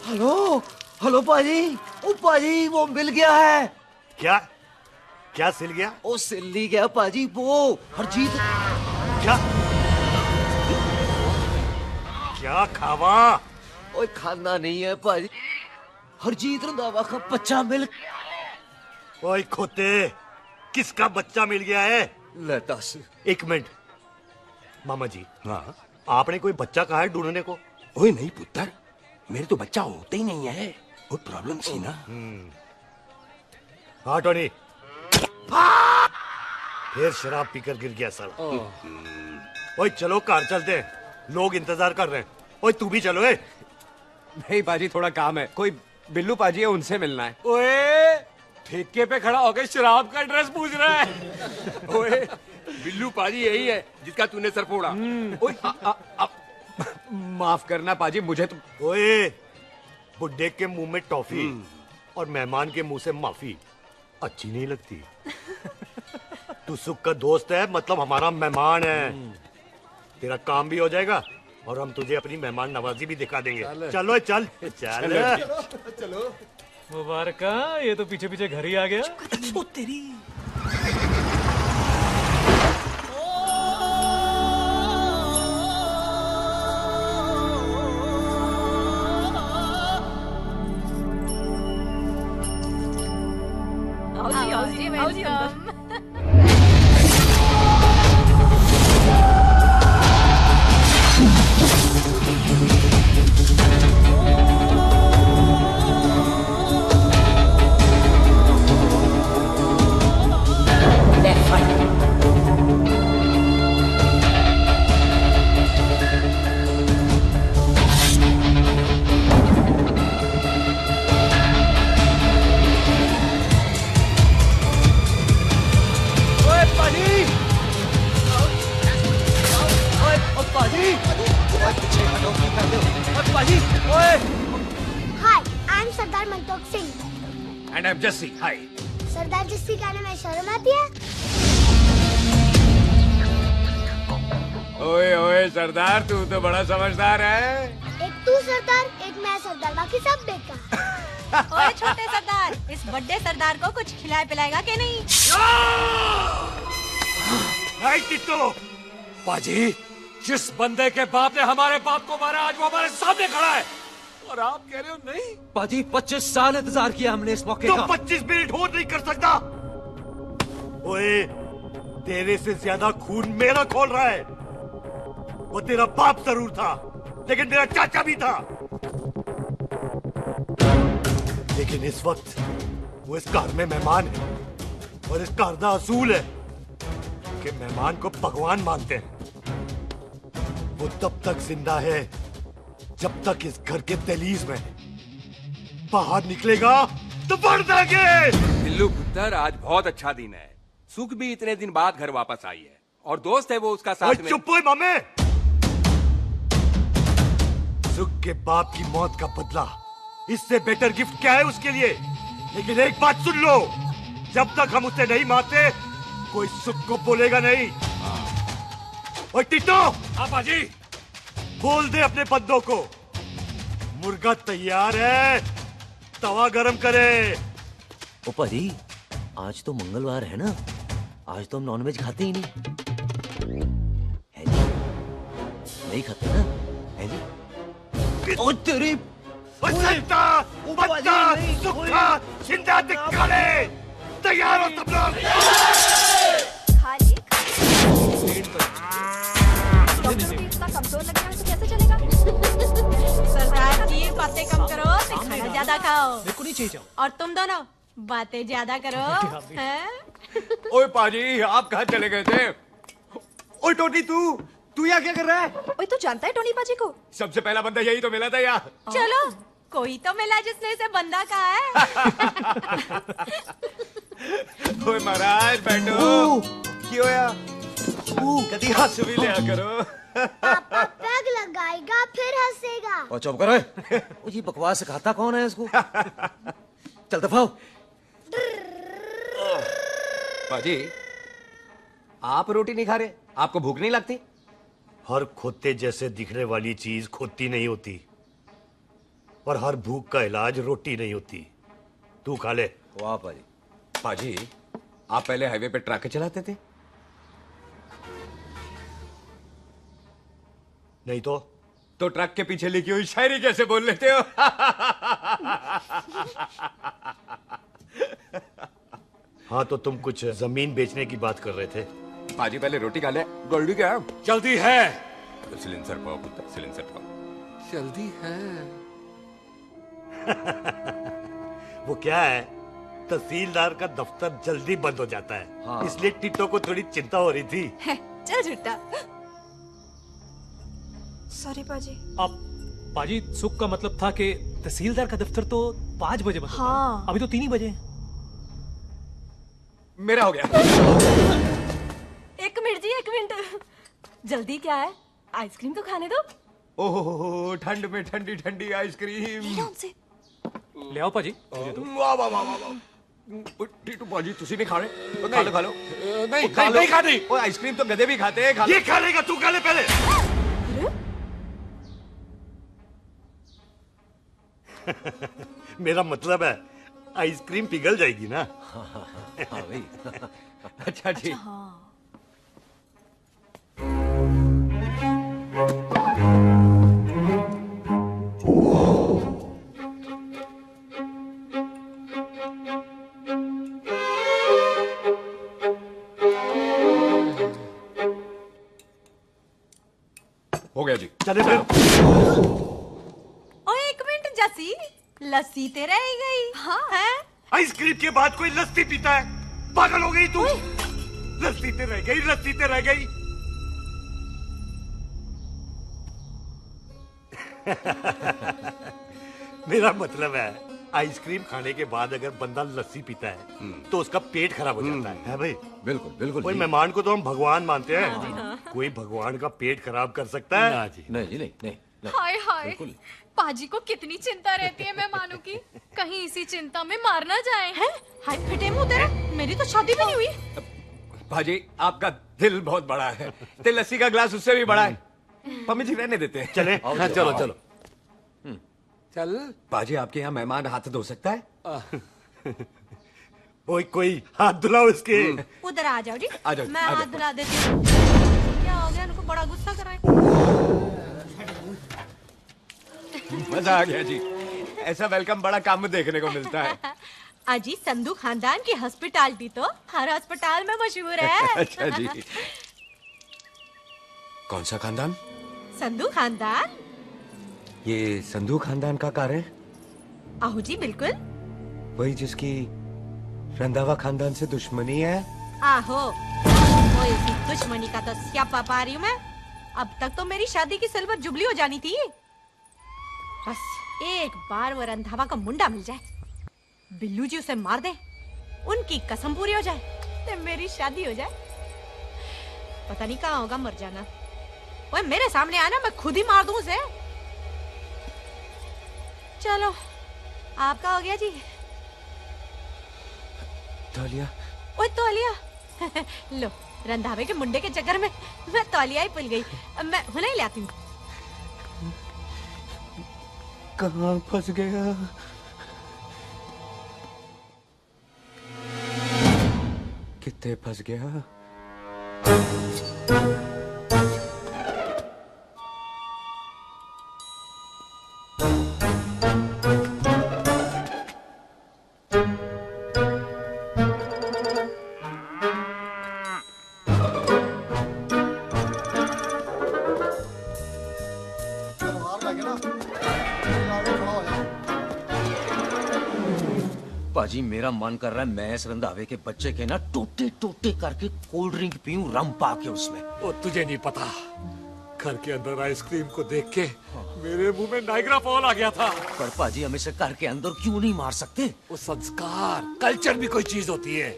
हेलो हेलो पाजी। ओ पाजी, वो मिल गया है। क्या क्या सिल गया? ओ सिल्ली गया पाजी, वो हरजीत। क्या क्या खावा? ओए खाना नहीं है पाजी, हरजीत रंधावा का बच्चा मिल। ओए खोते, किसका बच्चा मिल गया है? ले दस। एक मिनट मामा जी। हाँ, आपने कोई बच्चा कहा है ढूंढने को? ओए नहीं पुत्र, मेरे तो बच्चा होता ही नहीं है, वो प्रॉब्लम थी ना। हाँ टोनी, फिर शराब पीकर गिर गया साला। ओए चलो कार चलते हैं, लोग इंतजार कर रहे हैं। ओए तू भी चलो। नहीं पाजी, थोड़ा काम है, कोई बिल्लू पाजी है, उनसे मिलना है। ओए, ठेके पे खड़ा होकर शराब का एड्रेस पूछ रहा है। ओए, बिल्लू पाजी यही है जिसका तूने सर फोड़ा। ओए, माफ करना पाजी, मुझे तो। ओए, बुड्ढे के मुंह में टॉफी और मेहमान के मुंह से माफी अच्छी नहीं लगती। तू सुख का दोस्त है, मतलब हमारा मेहमान है। तेरा काम भी हो जाएगा और हम तुझे अपनी मेहमान नवाजी भी दिखा देंगे। चलो चल चल चलो। मुबारका, ये तो पीछे पीछे घर ही आ गया। तेरी आओ जी अंदर। Hi, I am Sardar Mantok Singh. And I am Jassi. Hi. Sardar Jassi कहने में शर्म आती है? ओए ओए सरदार, तू तो बड़ा समझदार है। एक तू सरदार, एक मैं सरदार, बाकी सब बेकार। ओए छोटे सरदार, इस बड़े सरदार को कुछ खिलाए पिलाएगा कि नहीं? टिट्टो, पाजी, जिस बंदे के बाप ने हमारे बाप को मारा, आज वो हमारे सामने खड़ा है और आप कह रहे हो नहीं? पाजी 25 साल इंतजार किया हमने इस मौके का। 25 मिनट होल्ड नहीं कर सकता। ओए, तेरे से ज्यादा खून मेरा खोल रहा है। वो तेरा बाप जरूर था, लेकिन मेरा चाचा भी था। लेकिन इस वक्त वो इस घर में मेहमान है और इस घर का असूल है कि मेहमान को भगवान मानते हैं। वो तब तक जिंदा है जब तक इस घर के दहलीज में है। बाहर निकलेगा तो बढ़ देंगे। बिल्लू पुत्र, आज बहुत अच्छा दिन है। सुख भी इतने दिन बाद घर वापस आई है और दोस्त है वो उसका साथ में। चुप हो मामे। सुख के बाप की मौत का बदला, इससे बेटर गिफ्ट क्या है उसके लिए? लेकिन एक बात सुन लो, जब तक हम उसे नहीं मारते कोई सुख को बोलेगा नहीं। ओए टिट्टो। हाँ पाजी। बोल दे अपने बंदों को मुर्गा तैयार है, तवा गरम करे। ओ पाजी, आज तो मंगलवार है ना, आज तो हम नॉनवेज खाते ही नहीं। नहीं खाते ना, है जी? ओ तेरी संता, बत्ता, सुक्का, जिंदा दिक्काले, तैयार हो सब लोग? इतना कमजोर लग रहा है तो कैसे चलेगा? सरदार जी बातें कम करो, खाना ज्यादा खाओ। मेरे को नहीं चाहिए। और तुम दोनों बातें ज्यादा करो, हैं? ओए पाजी, आप कहाँ चले गए थे? ओए टोनी, तू यहाँ क्या कर रहा है? ओए तू जानता है टोनी पाजी को? सबसे पहला बंदा यही तो मिला था यहाँ। चलो कोई तो मिला जिसने इसे बंदा कहा है। ओए महाराज बैठो। क्यों होया? कभी हंस भी लिया करो। पापा पैग लगाएगा फिर हंसेगा। और चुप करो। वो जी बकवास सिखाता कौन है इसको? चल दफाओ। पाजी, आप रोटी नहीं खा रहे? आपको भूख नहीं लगती? हर खोते जैसे दिखने वाली चीज खोती नहीं होती, और हर भूख का इलाज रोटी नहीं होती। तू खा ले। वाह पाजी। पाजी, आप पहले हाईवे पे ट्रक चलाते थे? नहीं तो ट्रक के पीछे लिखी हुई शायरी कैसे बोल लेते हो? हाँ, तो तुम कुछ जमीन बेचने की बात कर रहे थे। पाजी पहले रोटी खा ले। गोल्डी क्या? जल्दी है। सिलेंसर पाओ पुत्र, सिलेंसर पाओ। जल्दी है। वो क्या है, तहसीलदार का दफ्तर जल्दी बंद हो जाता है। हाँ। इसलिए टिट्टो को थोड़ी चिंता हो रही थी। चल झूठा। सॉरी पाजी। अब पाजी, सुख का मतलब था कि तहसीलदार का दफ्तर तो 5 बजे बंद होता है। हाँ। अभी तो 3 ही बजे। मेरा हो गया। एक मिनट जी, एक मिनट। जल्दी क्या है? आइसक्रीम तो खाने दो। ओहो, ठंड में ठंडी ठंडी आइसक्रीम। ले आओ पाजी। वाह वाह वाह वाह। टीटू पाजी, तुसी नहीं खा रहे? तो खा लो खा लो। नहीं खाती। वो आइसक्रीम तो गधे भी खाते हैं। ये खा लेगा, तू खा ले पहले। मेरा मतलब है आइसक्रीम पिघल जाएगी ना। हाँ भाई। अच्छा जी। हो गया जी। चले फिर। ओ एक मिनट जसी, लस्सी ते रह गई। हाँ है? आइसक्रीम के बाद कोई लस्सी पीता है? पागल हो गई तू? लस्सी ते रह गई, लस्सी ते रह गई। मेरा मतलब है आइसक्रीम खाने के बाद अगर बंदा लस्सी पीता है तो उसका पेट खराब हो जाता है भाई? बिल्कुल बिल्कुल। कोई मेहमान को तो हम भगवान मानते हैं, कोई भगवान का पेट खराब कर सकता है? नहीं जी, नहीं। हाय हाय, पाजी को कितनी चिंता रहती है मेहमानों की। कहीं इसी चिंता में मार ना जाए। हैं? हाय फिटे मुंह तेरा, मेरी तो शादी भी नहीं हुई। भाजी, आपका दिल बहुत बड़ा है। ते लस्सी का ग्लास उससे भी बड़ा है। पम्मी जी रहने देते हैं। चले? हाँ, चलो चलो। चल। पाजी, आपके यहाँ मेहमान हाथ धो सकता है? कोई हाथ धुलाओ इसके। उधर आ जाओ जी। आ जाओ, मैं आ जाओ। हाथ धुला देती हूँ। क्या हो गया, उनको बड़ा गुस्सा कर रहे हैं। मजा आ गया जी। ऐसा वेलकम बड़ा काम में देखने को मिलता है। अजी, संधू खानदान की हॉस्पिटैलिटी तो हर अस्पताल में मशहूर है। अच्छा जी। कौन सा खानदान? संधू खानदान। ये संधू खानदान का कार है? आहू जी बिल्कुल। वही जिसकी रंधावा खानदान से दुश्मनी है? आहो, वो इसी दुश्मनी का तो स्यापा पा रही हूँ मैं। अब तक तो मेरी शादी की सिल्वर जुबली हो जानी थी। बस एक बार वो रंधावा का मुंडा मिल जाए, बिल्लू जी उसे मार दे, उनकी कसम पूरी हो जाए, तो मेरी शादी हो जाए। पता नहीं कहाँ होगा मर जाना। ओए मेरे सामने आना, मैं खुद ही मार दूं उसे। चलो, आपका हो गया जी। तौलिया। ओए तौलिया। लो, रंधावे के मुंडे के चक्कर में मैं तौलिया ही भूल गई। मैं हुने ही लाती हूँ। कहाँ फंस गया? कितने फंस गया? पाजी मेरा मन कर रहा है मैं इस रंधावे के बच्चे के ना टोटे टोटे करके कोल्ड ड्रिंक पीऊं रम पा के उसमें। वो तुझे नहीं पता, घर के अंदर आइसक्रीम को देख के मेरे मुंह में नाइग्रा फॉल आ गया था। पर पाजी हम इसे घर के अंदर क्यों नहीं मार सकते? वो संस्कार कल्चर भी कोई चीज होती है।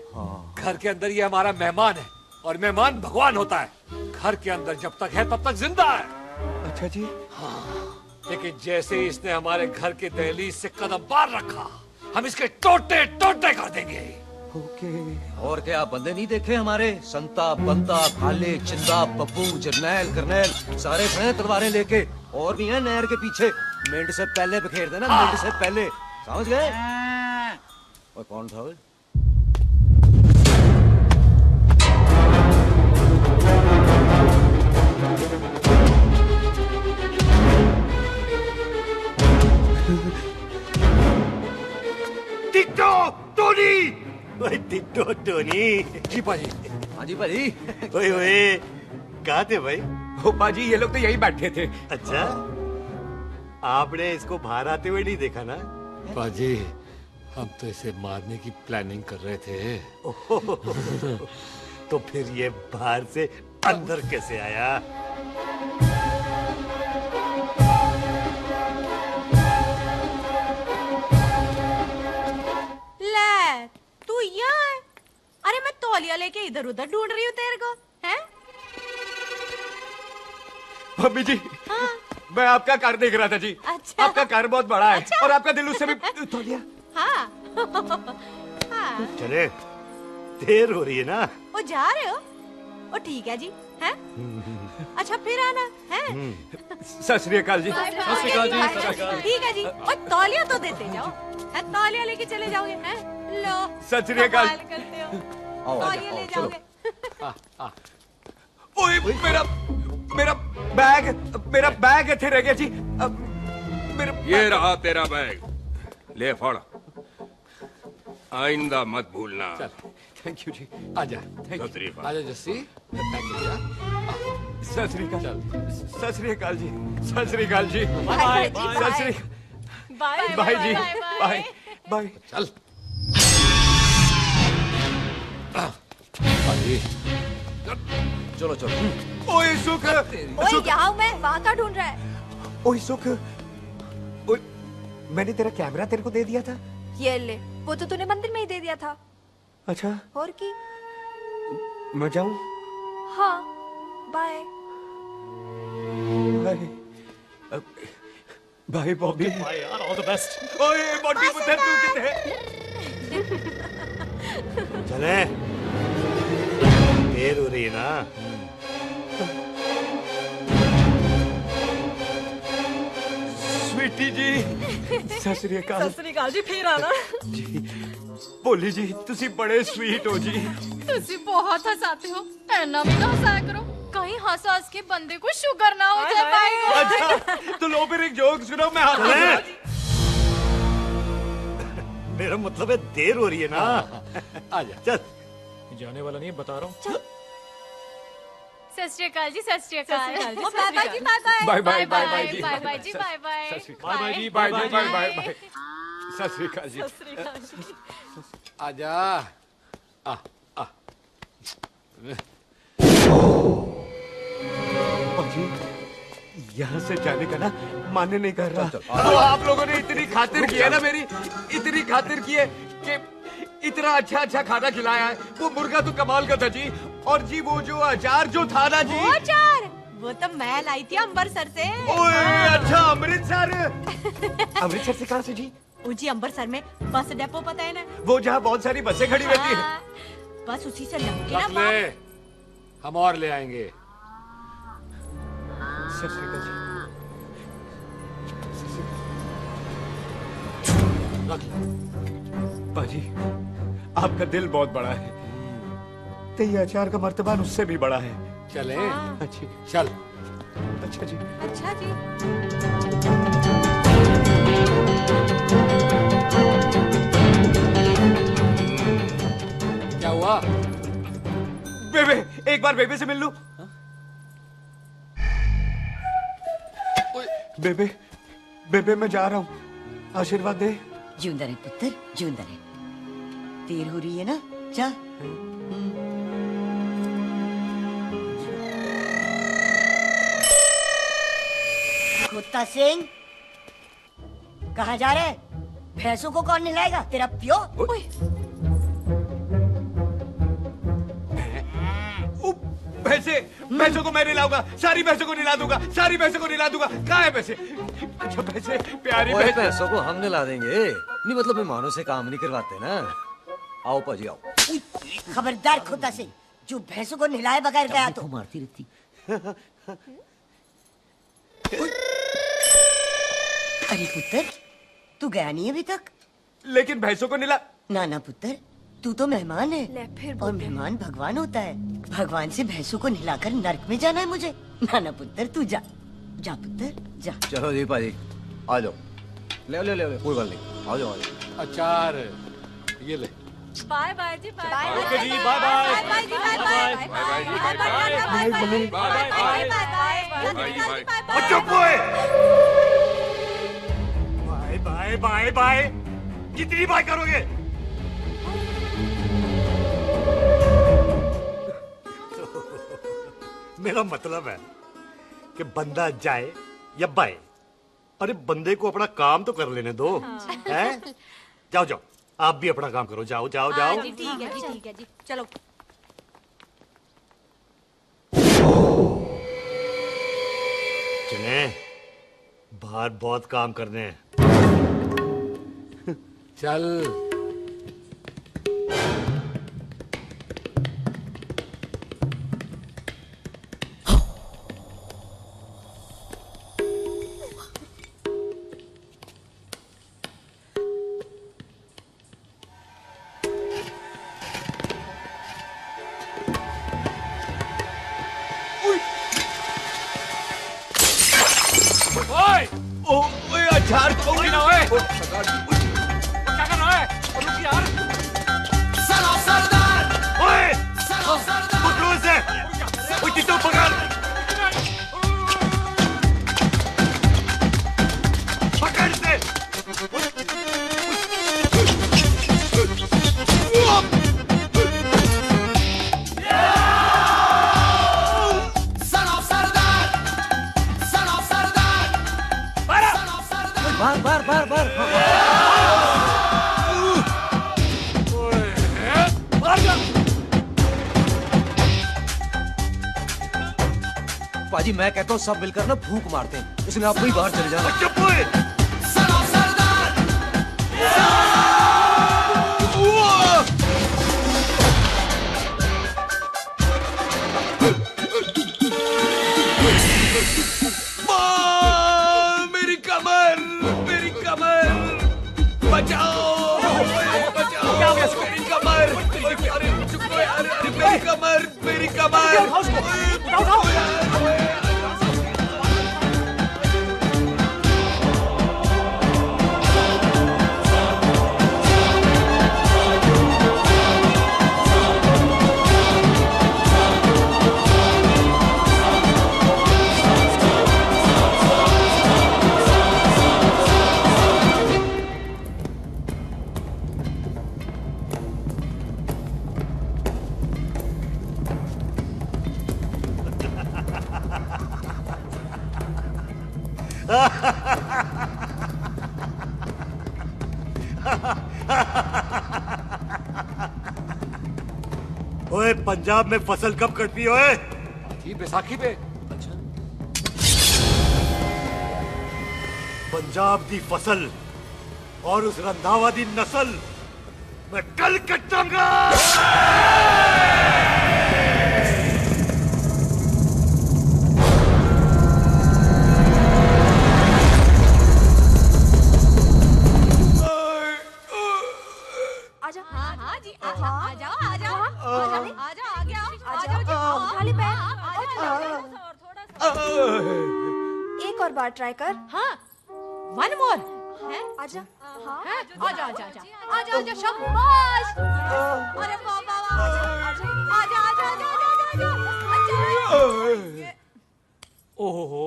घर के अंदर ये हमारा मेहमान है और मेहमान भगवान होता है। घर के अंदर जब तक है तब तक जिंदा है। अच्छा जी। हाँ, लेकिन जैसे ही इसने हमारे घर के दहलीज से कदम बाहर रखा हम इसके टोटे टोटे कर देंगे। और क्या बंदे नहीं देखे हमारे? संता बंता खाले चिंदा बब्बू जरनैल करनैल सारे खड़े तलवारें लेके, और भी हैं नहर के पीछे। मिनट से पहले बिखेर देना, मिनट से पहले, समझ गए? और कौन था वो? टिट्टो टोनी, ओए टिट्टो टोनी। जी पाजी। हाँ जी पाजी। ओए ओए कहाँ थे भाई? ओ पाजी ये लोग तो यही बैठे थे। अच्छा, आपने इसको बाहर आते हुए नहीं देखा ना? पाजी हम तो इसे मारने की प्लानिंग कर रहे थे। तो फिर ये बाहर से अंदर कैसे आया? ले तू यहाँ है? अरे मैं तौलिया लेके इधर उधर ढूंढ रही हूँ तेरे को, हैं? मम्मी जी। हाँ? मैं आपका कार देख रहा था जी। अच्छा। आपका कार बहुत बड़ा है। अच्छा। और आपका दिल उससे भी तौलिया। हाँ। हाँ। चले, देर हो रही है ना? वो जा रहे हो? वो ठीक है जी, हैं? अच्छा फिर आना, हैं? सत श्री अकाल जी। सत श्री अकाल जी, सत श्री अकाल। ठीक है जी। और तौलिया तो देते जाओ, है? तौलिया लेके चले जाओगे, हैं? लो। सत श्री अकाल। कमाल करते हो। तौलिया ले जाओगे। ओए मेरा बैग इथे रह गया जी। ये रहा तेरा बैग, ले फड़। आइंदा मत भूलना। थैंक यू जी। आजा। आजा जस्सी। सत श्री अकाल। सत श्री अकाल जी। सत श्री अकाल जी। बाय सत श्री बाय जी। Bye bye. चल पाजी चलो चलो। ओए सुख। ओए यहाँ मैं, वहाँ का ढूंढ रहा है? ओए सुख, ओए मैंने तेरा कैमरा तेरे को दे दिया था। ये ले, वो तो तूने मंदिर में ही दे दिया था। अच्छा, और की? मैं जाऊं? हाँ, bye. Bye bye Bobby. Bye यार, ऑल द बेस्ट। ओए बॉबी पुत्र तू किथे? चले, देर हो रही है ना? स्वीटी जी। सत श्री अकाल। सत श्री अकाल जी, फिर आना। जी भोली जी तुसी बड़े स्वीट हो जी। तुसी बहुत हंसाते हो, ऐना भी ना हंसाया करो, कहीं हंस हंस के बंदे को शुगर ना हो जाए भाई। अच्छा तो लो फिर एक जोक सुनो, मैं हंस। मेरा मतलब है देर हो रही है ना? आजा चल। जाने वाला नहीं, बता रहा हूँ। सत श्री अकाल जी, सत श्री अकाल। बाय बाय जी, bye bye. Bye bye bye जी। बाय बाय जी, बाय बाय। बाय बाय जी, bye bye bye bye bye. सत श्री अकाल जी। आजा। यहाँ से जाने का ना माने नहीं कर रहा। तो आप लोगों ने इतनी खातिर की है ना मेरी, इतनी खातिर की है कि इतना अच्छा अच्छा खाना खिलाया है। वो मुर्गा तो कमाल का था जी। और जी वो जो अचार जो था ना जी, वो अचार वो तो मैं लाई थी अमृतसर से। ओए अच्छा अमृतसर। अमृतसर से कहाँ से जी? ऊंची अमृतसर में बस डिपो पता है ना? वो जहाँ बहुत सारी बसें खड़ी रहती है। बस उसी से लग के ना रख ले, हम और ले आएंगे। रख ले। पाजी आपका दिल बहुत बड़ा है, तो ये अचार का मर्तबान उससे भी बड़ा है। चले? अच्छी चल। अच्छा जी। अच्छा जी। क्या हुआ? बेबे, एक बार बेबे से मिल लूं। बेबे बेबे मैं जा रहा हूँ, आशीर्वाद दे। जिंदा रहे पुत्र, जिंदा रहे। देर हो रही है ना, जा। कुत्ता सिंह, कहाँ जा रहे? भैंसों को कौन नहलाएगा? तेरा प्यो? भैंसों को मैं नहलाऊंगा, सारी भैंसों को नहला दूंगा, सारी भैंसों को नहला दूंगा। कहाँ है भैंसे? अच्छा भैंसे, प्यारी भैंसों को हम नहला देंगे। नहीं मतलब मेहमानों से काम नहीं करवाते ना। आओ पाजी आओ। खबरदार कुत्ता सिंह, जो भैंसों को नहलाए बगैर गया तो मारती रहती। अरे पुत्र, तू गया नहीं अभी तक? लेकिन भैंसों को नहला। ना पुत्र, तू तो मेहमान है और मेहमान भगवान होता है। भगवान से भैंसों को नहलाकर नरक में जाना है मुझे। ना पुत्र, तू जा, जा पुत्र जा। चलो जी पाजी, आ जाओ। ले ले ले ले, कोई बात नहीं, आ जाओ आ जाओ। अचार ये ले। बाय बाय जी, बाय बाय। ओके जी, बाय बाय। बाय जी, बाय बाय। Bye bye. चुप हुए। बाय बाय बाय बाय, कितनी बाय करोगे? मेरा मतलब है कि बंदा जाए या बाए, अरे बंदे को अपना काम तो कर लेने दो। हैं? जाओ जाओ, आप भी अपना काम करो। जाओ जाओ जाओ। जी ठीक है जी, ठीक है जी, चलो। चले, बाहर बहुत काम करने हैं। चल। अचार तो ना है। क्या कर रहा है? रुक यार। सरदार! ओए! पकड़ो इसे! ओए टिट्टू पकड़! पकड़ इसे! बार बार बार पाजी, मैं कहता हूँ सब मिलकर ना फूंक मारते हैं, इसने आपको ही बाहर चले जाना। चुप हुए। बचाओ! बचाओ! मेरी कमर! अरे चुप यार! अरे मेरी कमर! मेरी कमर! ओए पंजाब में फसल कब कटती है? ओए ये बैसाखी पे। अच्छा, पंजाब दी फसल और उस रंधावा दी नस्ल मैं कल कटाऊंगा। एक और बार ट्राई कर। हाँ, वन मोर। आजा, हाँ, आजा आजा आजा आजा आजा शाबाश। अरे वाह वाह वाह, आजा आजा आजा आजा आजा आजा। ओहो,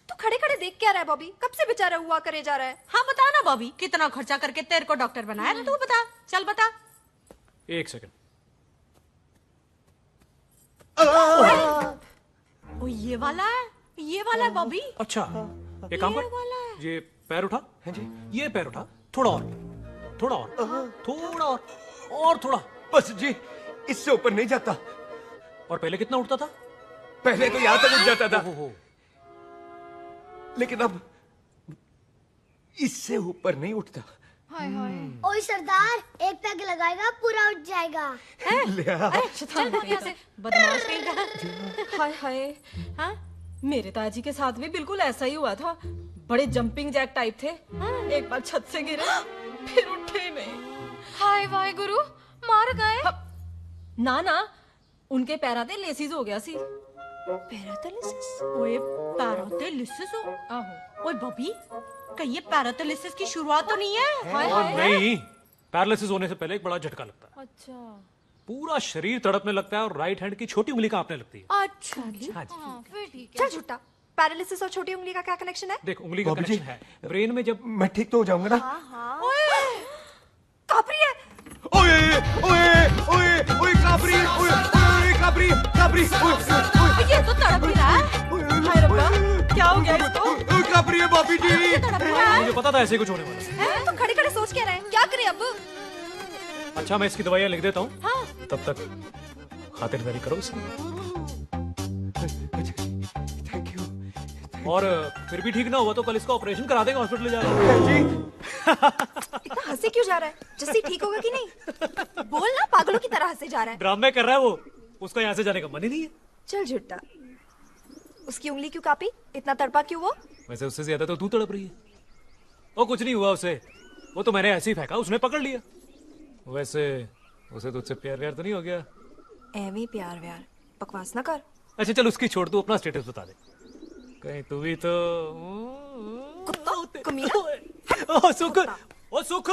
तू खड़े खड़े देख क्या रहा है बॉबी? कब से बेचारा हुआ करे जा रहा है? हाँ बता ना बॉबी, कितना खर्चा करके तेरे को डॉक्टर बनाया ना, तू बता, चल बता। एक सेकंड। ओ ये वाला है बॉबी। अच्छा एक काम कर, ये पैर उठा। हाँ जी। ये पैर उठा, थोड़ा और, थोड़ा और, थोड़ा और थोड़ा। बस जी, इससे ऊपर नहीं जाता। और पहले कितना उठता था? पहले तो यहाँ तक उठ जाता था, लेकिन अब इससे ऊपर नहीं उठता। ओए सरदार, एक पैग लगाएगा पूरा उठ जाएगा। चल यहाँ से, बदमाश कहीं का। हाय हाय, हाँ मेरे ताजी के साथ भी बिल्कुल ऐसा ही हुआ था। बड़े जंपिंग जैक टाइप थे। एक बार छत से गिरे, फिर उठे नहीं। हाय वाय गुरु, मार गए? ना ना, उनके पैराते लेसिस हो गया सी। पैरालिसिस? ओए पैरालिसिस हो? आहो। ओए बॉबी, कहीं ये पैरालिसिस की शुरुआत तो नहीं है? हाय हाय। नहीं, पैरालिसिस होने से पहले एक बड़ा झटका लगता है। अच्छा। पूरा शरीर तड़पने लगता है और राइट हैंड की छोटी उंगली कांपने लगती है। अच्छा जी। हाँ जी। फिर ठीक है। चल झूठा, पैरालिसिस और छोटी उंगली का क्या कनेक्शन है? देख, उंगली का कनेक्शन है ब्रेन में। जब मैं ठीक तो हो जाऊंगा ना? हाँ। ओए, कापरी है। ओए ओए ओए ओए कापरी, ओए ओए कापरी, कापरी, ये तो तड़प ही रहा है। हाय रब्बा, क्या हो गया इसको? ओए कापरी है बापी जी। मुझे पता था ऐसे कुछ होने वाला है। तो खड़े खड़े सोच क्या रहे हैं? क्या करें अब? अच्छा मैं इसकी दवाइयाँ लिख देता हूँ। हाँ। तब तक खातिरदारी करो इसकी। Thank you. और फिर भी ठीक ना हुआ तो कल इसका ऑपरेशन करा देंगे हॉस्पिटल ले जाकर। इतना हंसे क्यों जा रहा है? जस्सी ठीक होगा कि नहीं? बोल ना, पागलों की तरह हंसे जा रहा है। ड्रामे कर रहा है वो, उसका यहाँ से जाने का मन ही नहीं है। चल झुट्टा, उसकी उंगली क्यों कापी? इतना तड़पा क्यों वो? वैसे उससे ज्यादा तो तू तड़प रही है। वो कुछ नहीं हुआ उसे, वो तो मैंने ऐसे ही फेंका, उसने पकड़ लिया। वैसे उसे तुझसे प्यार व्यार तो नहीं हो गया? एवी प्यार व्यार, बकवास ना कर। अच्छा चल उसकी छोड़, तू अपना स्टेटस बता दे। कहीं तू भी तो कुत्ता कमीना। ओ सुख, ओ सुख।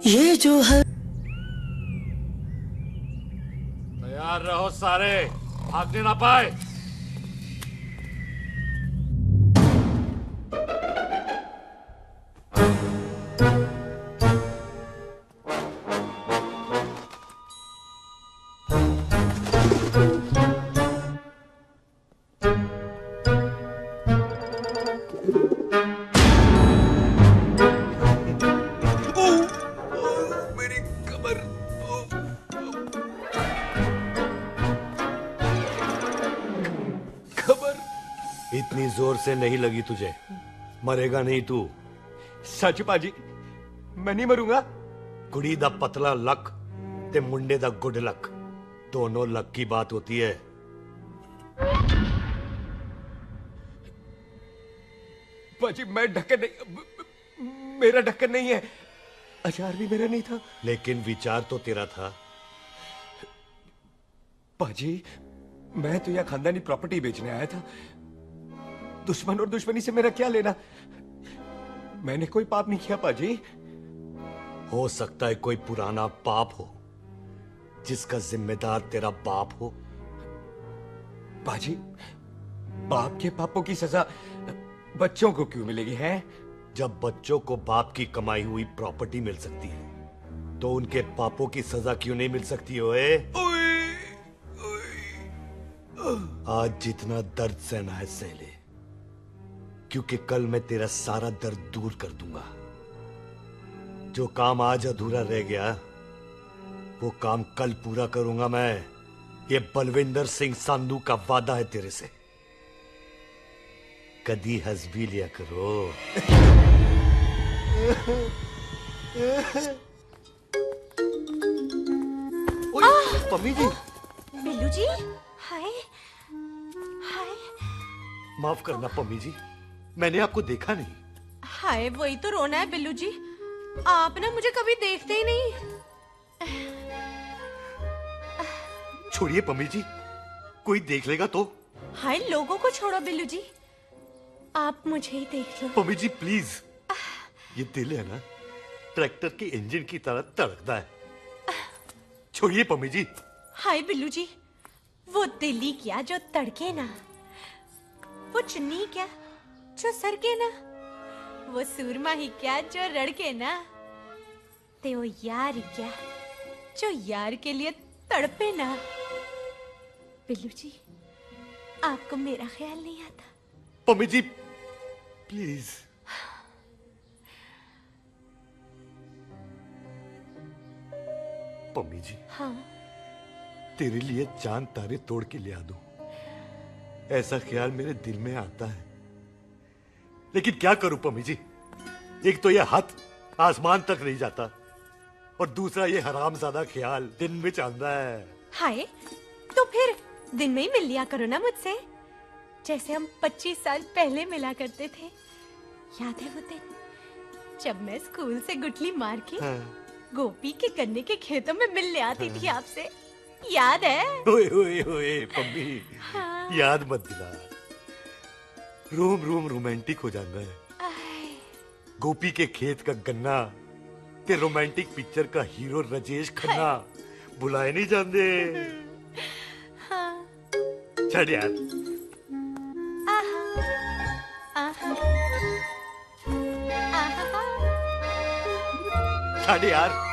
ये जो है तैयार रहो सारे, भागने ना पाए। इतनी जोर से नहीं लगी तुझे, मरेगा नहीं तू। सच पाजी, मैं नहीं मरूंगा। कुड़ी दा पतला लक ते मुंडे दा गुड लक, दोनों लक की बात होती है। पाजी मैं ढक्कन नहीं, मेरा ढक्कन नहीं है। अचार भी मेरा नहीं था। लेकिन विचार तो तेरा था। पाजी मैं तो यह खानदानी प्रॉपर्टी बेचने आया था। दुश्मन और दुश्मनी से मेरा क्या लेना? मैंने कोई पाप नहीं किया पाजी। हो सकता है कोई पुराना पाप हो जिसका जिम्मेदार तेरा बाप हो। पाजी बाप के पापों की सजा बच्चों को क्यों मिलेगी है? जब बच्चों को बाप की कमाई हुई प्रॉपर्टी मिल सकती है तो उनके पापों की सजा क्यों नहीं मिल सकती? ओए आज जितना दर्द सहना है सह ले, क्योंकि कल मैं तेरा सारा दर्द दूर कर दूंगा। जो काम आज अधूरा रह गया वो काम कल पूरा करूंगा मैं। ये बलविंदर सिंह संधू का वादा है तेरे से। कदी हंस भी लिया करो। मम्मी जी। बिल्लू जी, हाय हाय। माफ करना पम्मी जी, मैंने आपको देखा नहीं। हाय वही तो रोना है बिल्लू जी, आप ना मुझे कभी देखते ही नहीं। छोड़िए पम्मी जी, कोई देख लेगा तो। हाय, लोगों को छोड़ो बिल्लू जी, आप मुझे ही देख लो। पम्मी जी प्लीज, ये दिल है ना, ट्रैक्टर के इंजन की तरह तड़कता है। छोड़िए पम्मी जी। हाय बिल्लू जी, वो दिल्ली क्या जो तड़के ना, वो चुन्नी क्या जो सरके ना, वो सूरमा ही क्या जो रड़के ना, ते वो यार ही क्या जो यार के लिए तड़पे ना। बिल्लू जी, आपको मेरा ख्याल नहीं आता? पम्मी जी प्लीज। पम्मी जी, हाँ, तेरे लिए चांद तारे तोड़ के ले आ दूं, ऐसा ख्याल मेरे दिल में आता है। लेकिन क्या करूं पम्मी जी, एक तो ये हाथ आसमान तक नहीं जाता, और दूसरा ये हरामजादा ख्याल दिन में चांदा है। हाय, तो फिर दिन में ही मिल लिया करो ना मुझसे, जैसे हम 25 साल पहले मिला करते थे। याद है वो दिन जब मैं स्कूल से गुटली मार के गोपी के गन्ने के खेतों में मिलने आती थी आपसे, याद है? ओए ओए ओए पम्मी, याद मत दिला, रोम रोम रोमांटिक हो जाता है। गोपी के खेत का गन्ना ते रोमांटिक पिक्चर का हीरो राजेश खन्ना बुलाए नहीं जाते। छड़ यार। छड़ यार।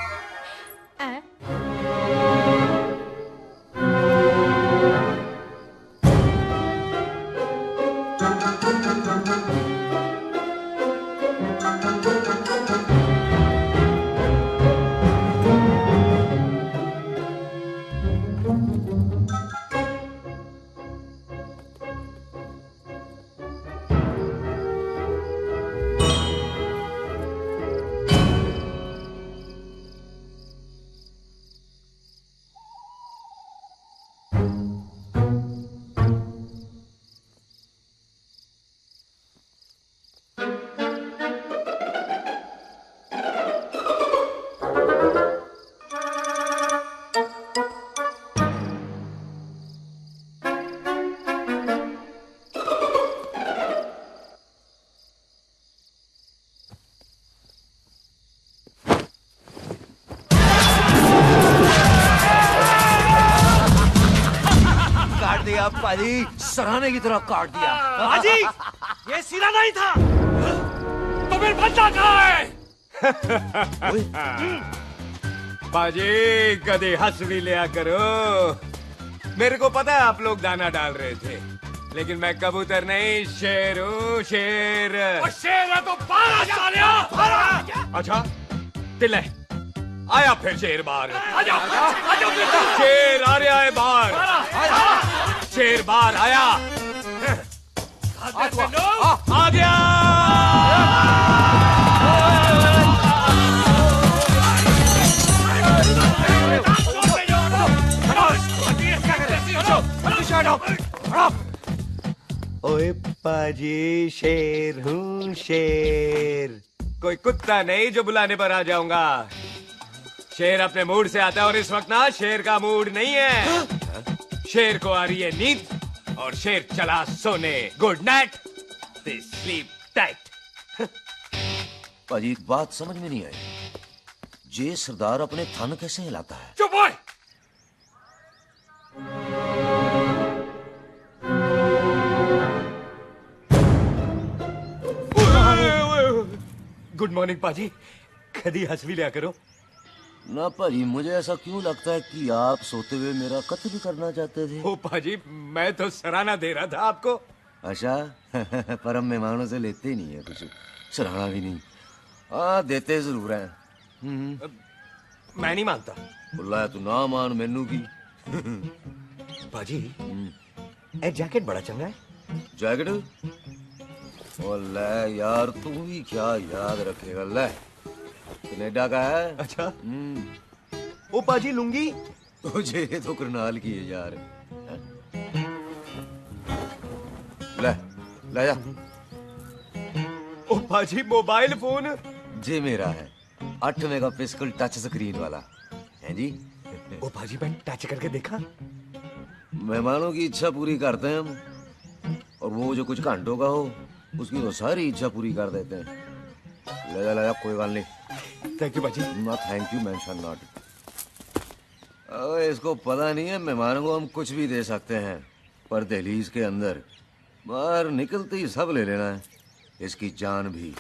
पाजी, सराहने की तरह काट दिया। पाजी, ये सीधा नहीं था, तो फिर बच्चा कहाँ है? पाजी, कभी हंस भी लिया करो। मेरे को पता है आप लोग दाना डाल रहे थे, लेकिन मैं कबूतर नहीं, शेर हूँ, शेर। और शेर है तो बारह सालिया। अच्छा, दिल है आया फिर शेर बाहर। आजा, आजा, शेर आ रहा है बाहर। शेर बाहर आया। आ गया। ओए पाजी, शेर हूँ, शेर। कोई कुत्ता नहीं जो बुलाने पर आ जाऊंगा। शेर अपने मूड से आता है, और इस वक्त ना शेर का मूड नहीं है। शेर को आ रही है नींद, और शेर चला सोने। Good night, they sleep tight. पाजी, एक बात समझ में नहीं आई, जे सरदार अपने थन कैसे हिलाता है? चुप हो। गुड मॉर्निंग पाजी, कभी हंस भी लिया करो। ना पाजी, मुझे ऐसा क्यों लगता है कि आप सोते हुए मेरा कत्ल भी करना चाहते थे? ओ पाजी, मैं तो सराहना दे रहा था आपको। अच्छा, पर हम मेहमानों से लेते ही नहीं है कुछ, सराहना भी नहीं। हाँ, देते जरूर हैं। मैं नहीं मानता। बुलाया तू ना मान, मैनू की। पाजी, ए जैकेट बड़ा चंगा है। जैकेट? ओ ले यार, तू भी क्या याद रखेगा। ले, कनेडा का है। अच्छा। ओ पाजी, लुंगी? मुझे तो करनाल की है यार। ले, ले जा। ओ पाजी, मोबाइल फोन? जे मेरा है, 8 मेगापिक्सल टच स्क्रीन वाला हैं जी? ओ भाजी बहन टच करके देखा? मेहमानों की इच्छा पूरी करते हैं हम, और वो जो कुछ घंटों का हो उसकी तो सारी इच्छा पूरी कर देते हैं। ले जा कोई बात नहीं। थैंक यू भाजी। ना थैंक यू मेंशन नॉट। इसको पता नहीं है मेहमानों को हम कुछ भी दे सकते हैं, पर दहलीज के अंदर बाहर निकलते ही सब ले लेना है, इसकी जान भी।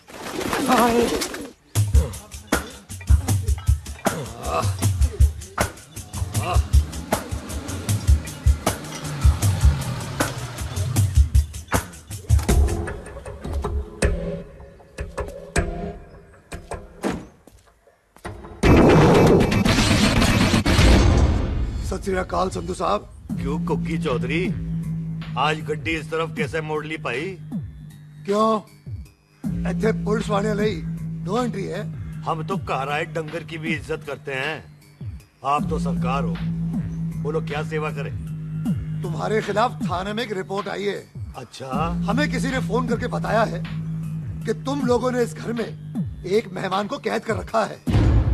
सत श्री अकाल संधू साहब। क्यों कुक्की चौधरी, आज गड्डी इस तरफ कैसे मोड़ ली पाई? क्यों इतने पुलिस वाले नहीं नो एंट्री है? हम तो काराए डंगर की भी इज्जत करते हैं। आप तो सरकार हो, बोलो क्या सेवा करें? तुम्हारे खिलाफ थाने में एक रिपोर्ट आई है। अच्छा? हमें किसी ने फोन करके बताया है कि तुम लोगों ने इस घर में एक मेहमान को कैद कर रखा है।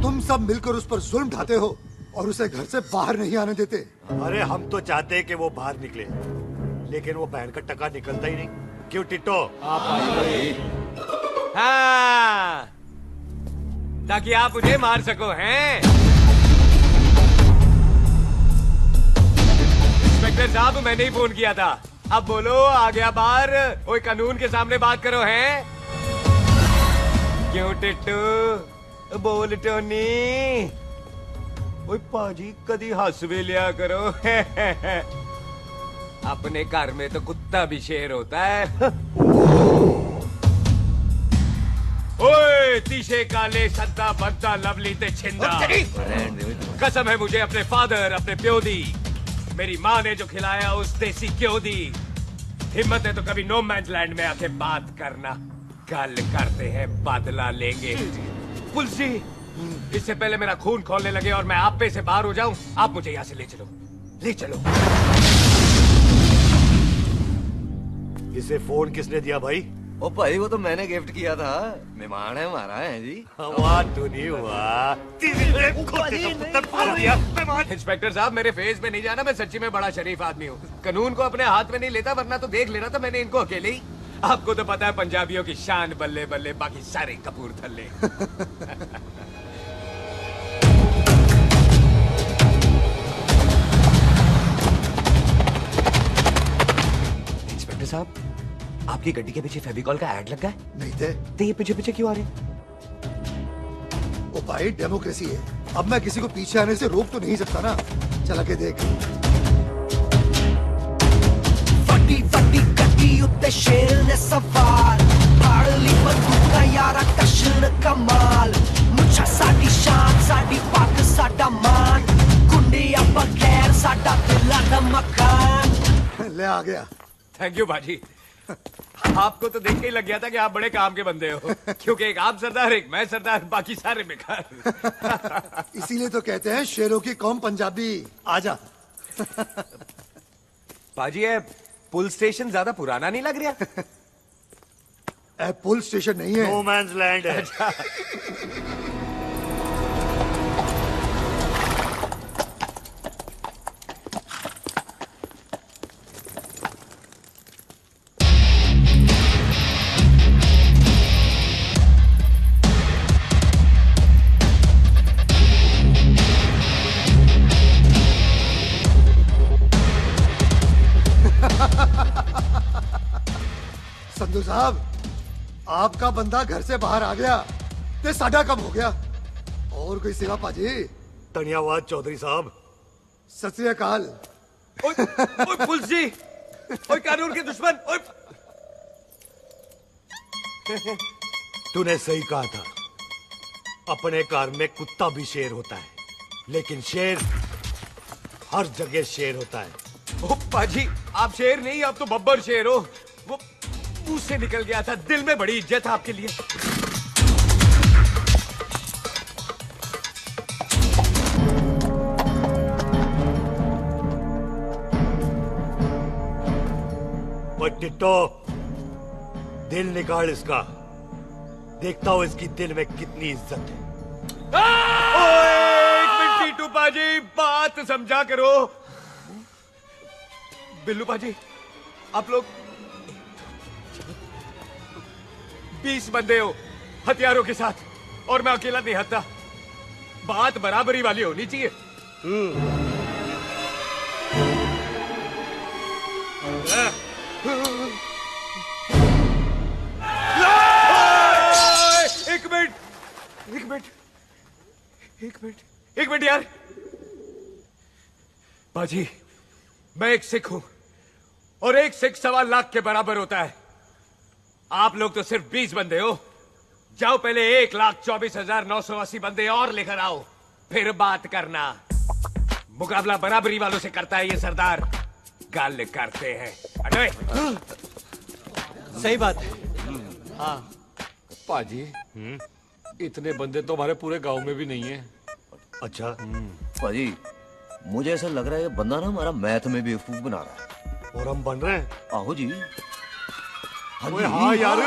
तुम सब मिलकर उस पर जुल्म ढाते हो और उसे घर से बाहर नहीं आने देते। अरे हम तो चाहते हैं कि वो बाहर निकले, लेकिन वो बहन का टका निकलता ही नहीं। क्यों टिट्टो? आप आइए। हाँ, ताकि आप मुझे मार सको, हैं? इंस्पेक्टर साहब, मैंने ही फोन किया था। अब बोलो, आ गया बाहर? कोई कानून के सामने बात करो, हैं? क्यों टिट्टू? बोल टोनी। ओए पाजी, कदी हंस भी लिया करो। अपने घर में तो कुत्ता भी शेर होता है। ओए तीशे काले सद्दा बद्दा लवली ते छिंदा, कसम है मुझे अपने फादर, अपने प्यो दी। मेरी माँ ने जो खिलाया उस देसी क्यों दी। हिम्मत है तो कभी नो मैंस लैंड में आके बात करना। गल करते हैं, बदला लेंगे। पुलसी, इससे पहले मेरा खून खोलने लगे और मैं आप पे से बाहर हो जाऊं, आप मुझे यहाँ से ले चलो, ले चलो। इसे फोन किसने दिया भाई? ओ भाई, वो तो मैंने गिफ्ट किया था। मेहमान है हमारा, है जी। वाह तू नहीं हुआ। इंस्पेक्टर साहब, मेरे फेस पे नहीं जाना, मैं सच्ची में बड़ा शरीफ आदमी हूँ। कानून को अपने हाथ में नहीं लेता, वरना तो देख लेना था मैंने इनको अकेले ही। आपको तो पता है पंजाबियों की शान बल्ले बल्ले, बाकी सारे कपूरथल्ले। इंस्पेक्टर साहब, आपकी गड्डी के पीछे फेविकॉल का ऐड लगा है? नहीं थे। तो ये पीछे पीछे क्यों आ रहे? ओ भाई, डेमोक्रेसी है। अब मैं किसी को पीछे आने से रोक तो नहीं सकता ना। चला के देख। फटी फटी गड्डी उत्ते शेर ने सवार, फाड़ली बंदूका यारा कशन कमाल। मुछा साडी शान, साडी पग, साडा मान, गुंडे बगैर साडा दिला दा मकान। ले आ गया। थैंक यू बाजी। आपको तो देख के ही लग गया था कि आप बड़े काम के बंदे हो, क्योंकि एक आप सरदार, एक मैं सरदार, बाकी सारे बेकार। इसीलिए तो कहते हैं शेरों की कौम पंजाबी। आजा। बाजी, ये पुलिस स्टेशन ज्यादा पुराना नहीं लग रहा? पुलिस स्टेशन नहीं है, नो मैंस लैंड है। संधू साहब, आपका बंदा घर से बाहर आ गया ते साडा कम हो गया। और कोई सेवा पाजी? धन्यवाद चौधरी साहब। सत श्री अकाल। ओए पुलिस जी, ओए कानून के दुश्मन, ओए। तूने सही कहा था, अपने घर में कुत्ता भी शेर होता है, लेकिन शेर हर जगह शेर होता है। ओ पाजी, आप शेर नहीं, आप तो बब्बर शेर हो। वो मुंह से निकल गया था, दिल में बड़ी इज्जत है आपके लिए। टिट्टो, दिल निकाल इसका, देखता हूं इसकी दिल में कितनी इज्जत है। एक मिनट टीटू पाजी बात समझा करो। बिल्लू पाजी आप लोग 20 बंदे हो हथियारों के साथ और मैं अकेला नहीं हत्ता। बात बराबरी वाली होनी चाहिए। एक मिनट यार। बाजी मैं एक सिख हूं और एक सिख 1.25 लाख के बराबर होता है। आप लोग तो सिर्फ 20 बंदे हो। जाओ पहले 1,24,980 बंदे और लेकर आओ, फिर बात करना। मुकाबला बराबरी वालों से करता है ये सरदार, गाल करते हैं। अरे सही बात है। हाँ पाजी इतने बंदे तो हमारे पूरे गांव में भी नहीं है। अच्छा पाजी मुझे ऐसा लग रहा है ये बंदा ना हमारा मैथ में बेवकूफ बना रहा है। और हम बन रहे हैं? आहो जी। ओए हाँ यार।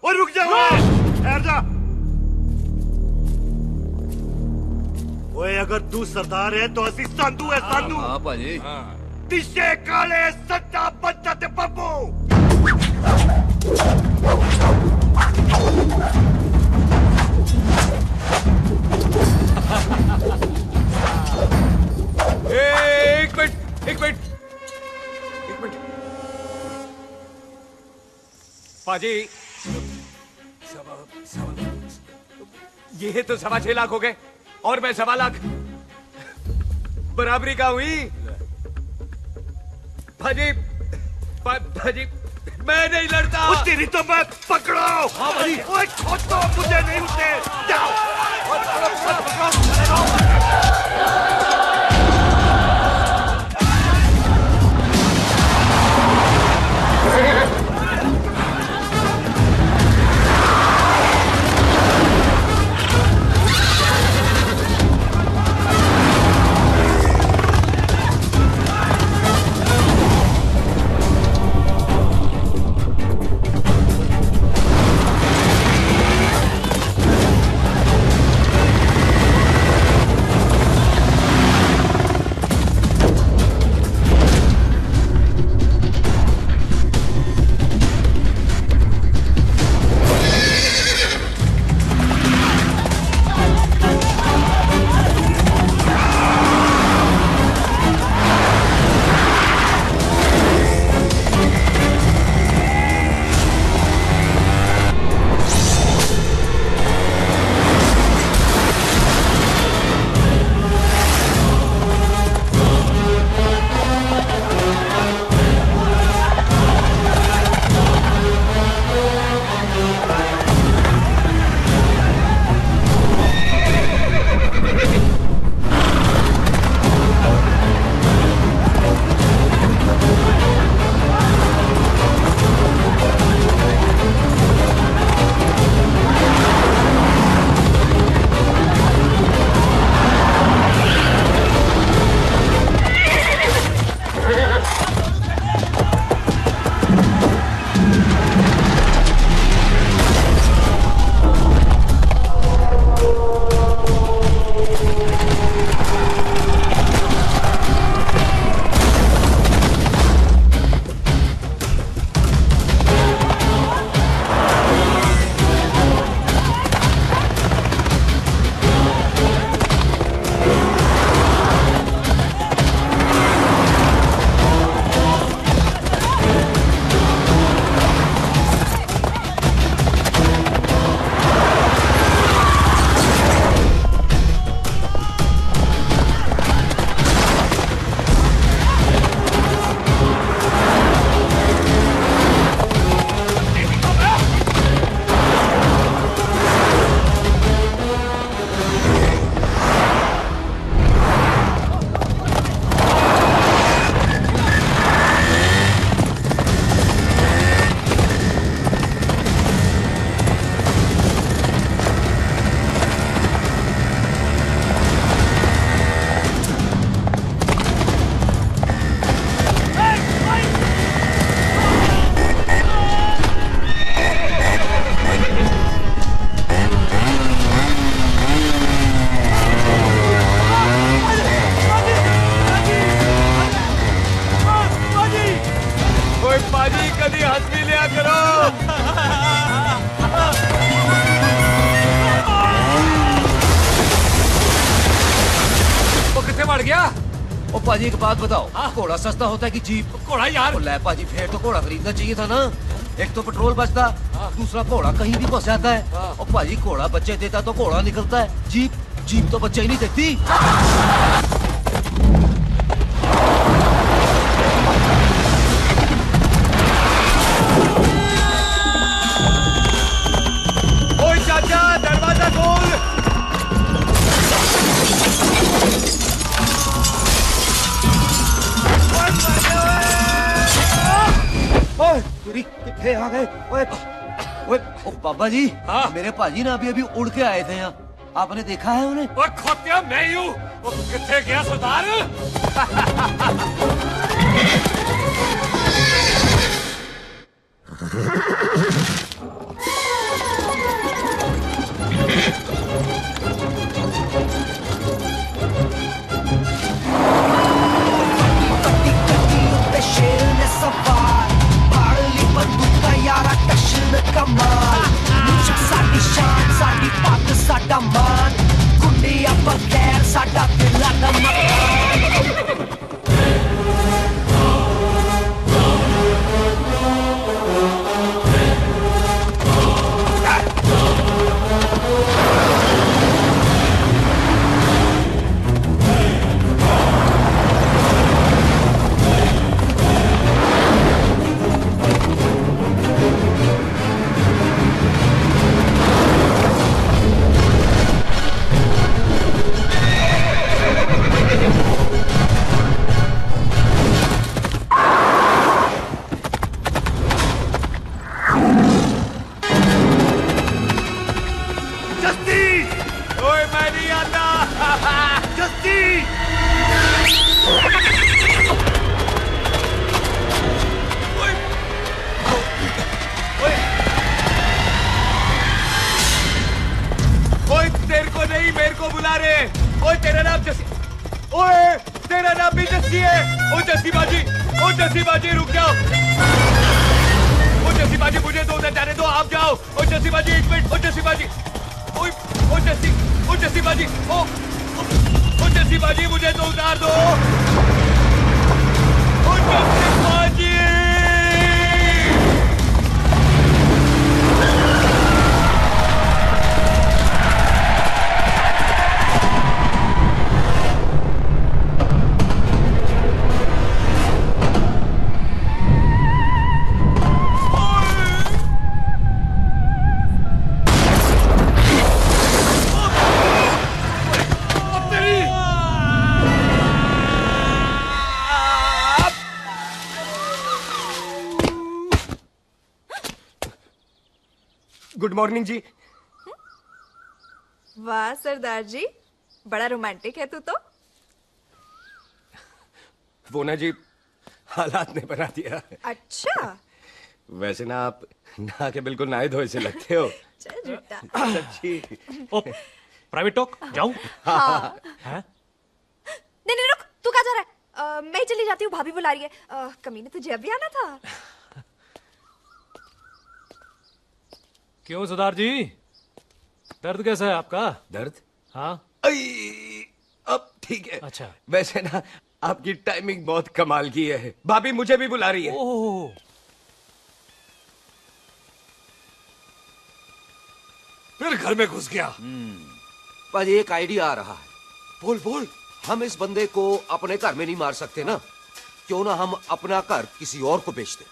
ओए रुक जा, ठहर जा। ओए अगर तू सरदार है तो असी संधू है, संधू। हाँ पाजी। दिशे काले सट्टा बच्चा ते बब्बू। एक मिनट पाजी, ये तो 6.25 लाख हो गए और मैं 1.25 लाख। बराबरी का हुई भाजी। भाजी मैं नहीं लड़ता। तेरी तो मैं पकड़ो। हाँ भाजी। ओए खोदो मुझे नहीं उठे। जाओ। ओ पाजी एक बात बताओ, घोड़ा सस्ता होता है कि जीप? घोड़ा यार। ले पाजी फिर तो घोड़ा खरीदना चाहिए था ना। एक तो पेट्रोल बचता, दूसरा घोड़ा कहीं भी पहुंच जाता है। और पाजी घोड़ा बच्चे देता तो घोड़ा निकलता है, जीप तो बच्चे ही नहीं देती। ओए चाचा, दरवाजा खोल। ओए तेरी कितने आ गए? ओए ओए ओ बाबा जी, मेरे पाजी ना अभी उड़ के आए थे यहाँ, आपने देखा है उन्हें? ओए खोतिया मैं ही हूँ। कितने गया सरदार? शेर ने सवार फाड़ ली बंदूक का यारा कशन कमाल मुझे साडी शान साडी पग साडा मान गुंडिया बगैर साडा दिल दा मकान मेरे को बुला रहे। ओए तेरा नाम जसी, ओए तेरा नाम भी जसी है। ओ जसी बाजी, ओ जसी बाजी रुक जाओ। ओ जसी बाजी मुझे तो उधर जाने दो, आप जाओ। ओ जसी बाजी एक मिनट। ओ जसी बाजी, ओ जसी बाजी, ओ जसी बाजी मुझे तो उतार दो। ओ जसी बाजी। गुड मॉर्निंग जी। वाह सरदार जी, बड़ा रोमांटिक है तू तो। वो ना जी, हालात ने बना दिया। अच्छा। वैसे ना आप नहा के बिल्कुल नहाए धोए से लगते हो। चल झूठा। सच्ची। प्राइवेट टॉक जाऊं? हाँ। नहीं रुक, तू कहाँ जा रहा है? मैं चली जाती हूँ, भाभी बुला रही है। कमीने तुझे अभी आना था। क्यों सरदार जी, दर्द कैसा है आपका? दर्द? हाँ। अब ठीक है। अच्छा। वैसे ना आपकी टाइमिंग बहुत कमाल की है। भाभी मुझे भी बुला रही है। ओह। फिर घर में घुस गया। पर एक आइडिया आ रहा है। बोल बोल। हम इस बंदे को अपने घर में नहीं मार सकते ना, क्यों ना हम अपना घर किसी और को बेच दें।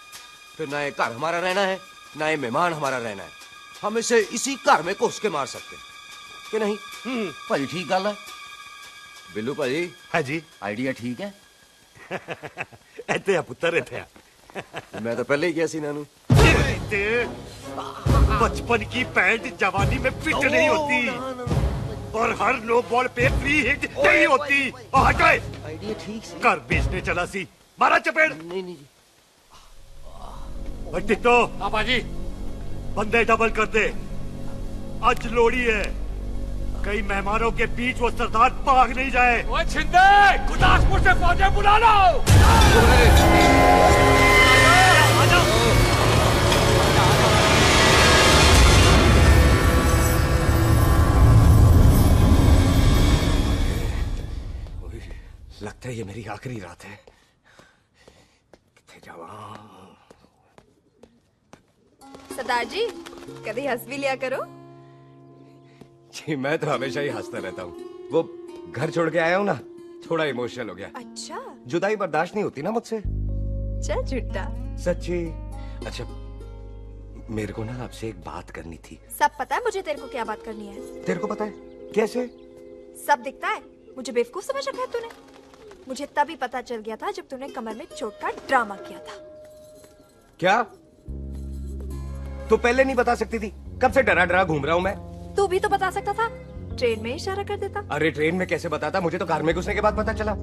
फिर ना ये घर हमारा रहना है, ना ये मेहमान हमारा रहना है। हम इसे इसी घर में घुस के मार सकते हैं कि नहीं? भाई ठीक गल है। बिल्लू भाजी। हाँ जी। आइडिया ठीक है। इत्थे आ पुत्तर, इत्थे आ। मैं तो पहले ही किया सी नानू। बचपन की पैंट जवानी में फिट नहीं होती और हर नो बॉल पे फ्री हिट नहीं होती। हटाए। आइडिया ठीक से। घर बेचने चला सी, मारा चपेट। नहीं नहीं। टिट्टो। हाँ बाजी। बंदे डबल कर दे, आज लोड़ी है। कई मेहमानों के बीच वो सरदार भाग नहीं जाए। ओए छिंदे, गुरदासपुर से फौजें बुला लो। लगता है ये मेरी आखिरी रात है। किथे जावा? सरदार जी कभी हंस भी लिया करो। जी मैं तो हमेशा ही हंसता रहता हूँ। वो घर छोड़ के आया हूँ ना, थोड़ा इमोशनल हो गया। अच्छा जुदाई बर्दाश्त नहीं होती ना मुझसे। चल झूठा। सच्ची। अच्छा मेरे को ना आपसे एक बात करनी थी। सब पता है मुझे तेरे को क्या बात करनी है। तेरे को पता है? कैसे? सब दिखता है। मुझे बेवकूफ समझ रखा है तूने। मुझे तभी पता चल गया था जब तूने कमर में चोट का ड्रामा किया था। क्या? तो पहले नहीं बता सकती थी? कब से डरा डरा घूम रहा हूँ मैं। तू भी तो बता सकता था, ट्रेन में इशारा कर देता। अरे ट्रेन में कैसे बताता? मुझे तो कार में घुसने के बाद पता चला।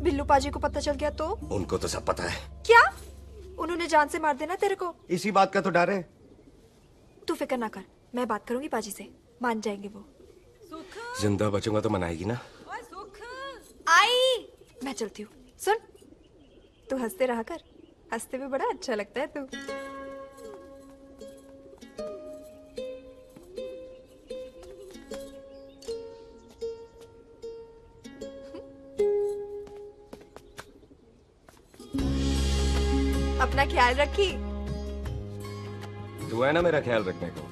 बिल्लू पाजी को पता चल गया तो? उनको तो सब पता है। क्या? उन्होंने जान से मार देना तेरे को। इसी बात का तो डर है। तू फिक्र ना कर, मैं बात करूंगी पाजी से, मान जाएंगे वो। जिंदा बचूंगा तो मनाएगी ना? आई मैं चलती हूँ। सुन तू हंसते रहा कर, हंसते में बड़ा अच्छा लगता है तू। अपना ख्याल रखी। तू है ना मेरा ख्याल रखने को।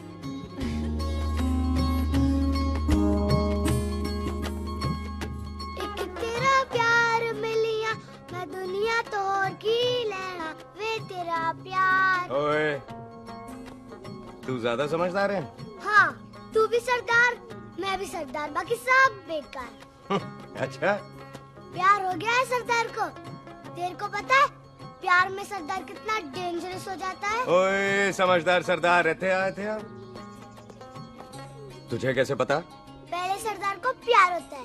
एक तेरा प्यार मिलिया मैं दुनिया तोड़ की लेना वे तेरा प्यार। ओए तू ज्यादा समझदार है। हाँ तू भी सरदार मैं भी सरदार, बाकी सब बेकार। अच्छा प्यार हो गया है सरदार को। तेरे को पता है प्यार में सरदार कितना डेंजरस हो जाता है। ओए समझदार सरदार रहते आए थे आप। तुझे कैसे पता? पहले सरदार को प्यार होता है,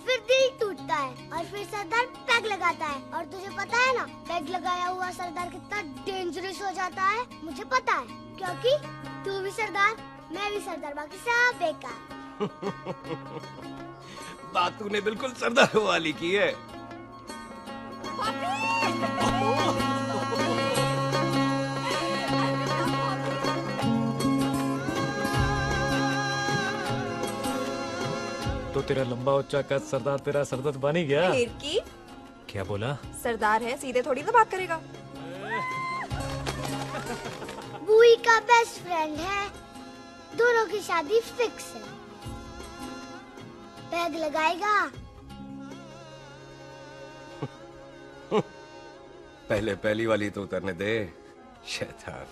फिर दिल टूटता है और फिर सरदार पैग लगाता है। और तुझे पता है ना पैग लगाया हुआ सरदार कितना डेंजरस हो जाता है। मुझे पता है क्योंकि तू भी सरदार मैं भी सरदार, बाकी सब बेकार। बात तूने बिल्कुल सरदार वाली की है। तो तेरा लंबा उच्चा कद सरदार तेरा सरदर्द बन ही गया। फिर की? क्या बोला? सरदार है सीधे थोड़ी ना बात करेगा। बुई का बेस्ट फ्रेंड है, दोनों की शादी फिक्स है। पैग लगाएगा। पहले पहली वाली तो उतरने दे शैतान।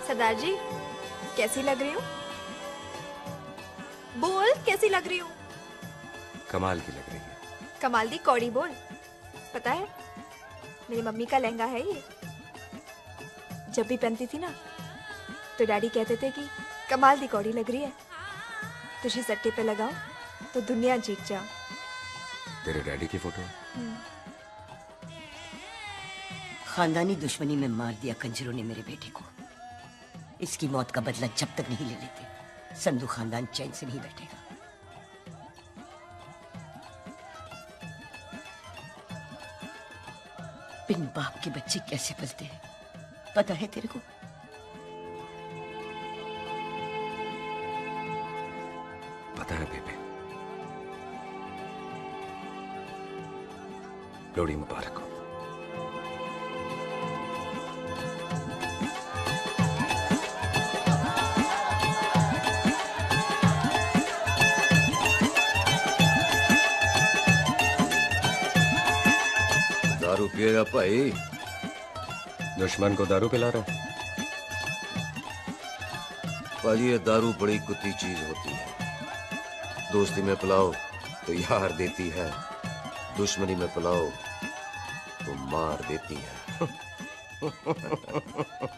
सरदार जी कैसी लग रही हूँ? बोल कैसी लग रही हूँ? कमाल की लग रही है। कमाल दी कौड़ी बोल। पता है मेरी मम्मी का लहंगा है ये। जब भी पहनती थी ना तो डैडी कहते थे कि कमाल दी कौड़ी लग रही है, तुझे सट्टे पे लगाओ तो दुनिया जीत जाओ। तेरे डैडी की फोटो? खानदानी दुश्मनी में मार दिया कंजरों ने मेरे बेटे को। इसकी मौत का बदला जब तक नहीं ले लेते संधू खानदान चैन से नहीं बैठेगा। बिन बाप के बच्चे कैसे पलते हैं पता है तेरे को? पता है बेबे। लोहड़ी मुबारक हो। दारू पिएगा भाई? दुश्मन को दारू पिला रहा है? भाजी ये दारू बड़ी कुत्ती चीज होती है। दोस्ती में पिलाओ तो यार देती है, दुश्मनी में पिलाओ तो मार देती है।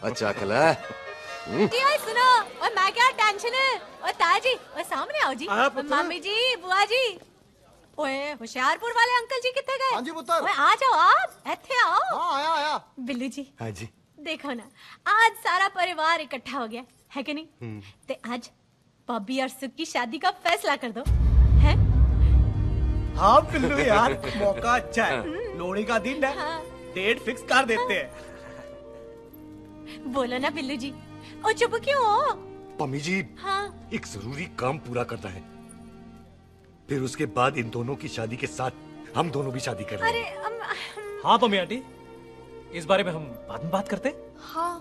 अच्छा खला ओए सुनो, और मैं क्या टेंशन है? और ताजी, और सामने आओ जी। मामी जी, बुआ जी। ओए होशियारपुर वाले अंकल जी कितने गए? हाँ जी पुत्र। ओए आ जाओ आप, ਇੱਥੇ आओ। हाँ आया। बिल्लू जी। हाँ जी। देखो ना, आज सारा परिवार इकट्ठा हो गया है कि नहीं? तो आज बॉबी और सुख की शादी का फैसला कर दो, हैं? हाँ बिल्लू यार, मौका अच्छा है। लोहड़ी का दिन है, डेट फिक्स कर देते हैं। बोलो ना बिल्लू जी, ओ चुप क्यों हो? पम्मी जी, हाँ। एक जरूरी काम पूरा करना है, फिर उसके बाद इन दोनों की शादी के साथ हम दोनों भी शादी कर रहे हैं। अरे हाँ पम्मी आंटी, इस बारे में हम बाद में बात करते। हाँ,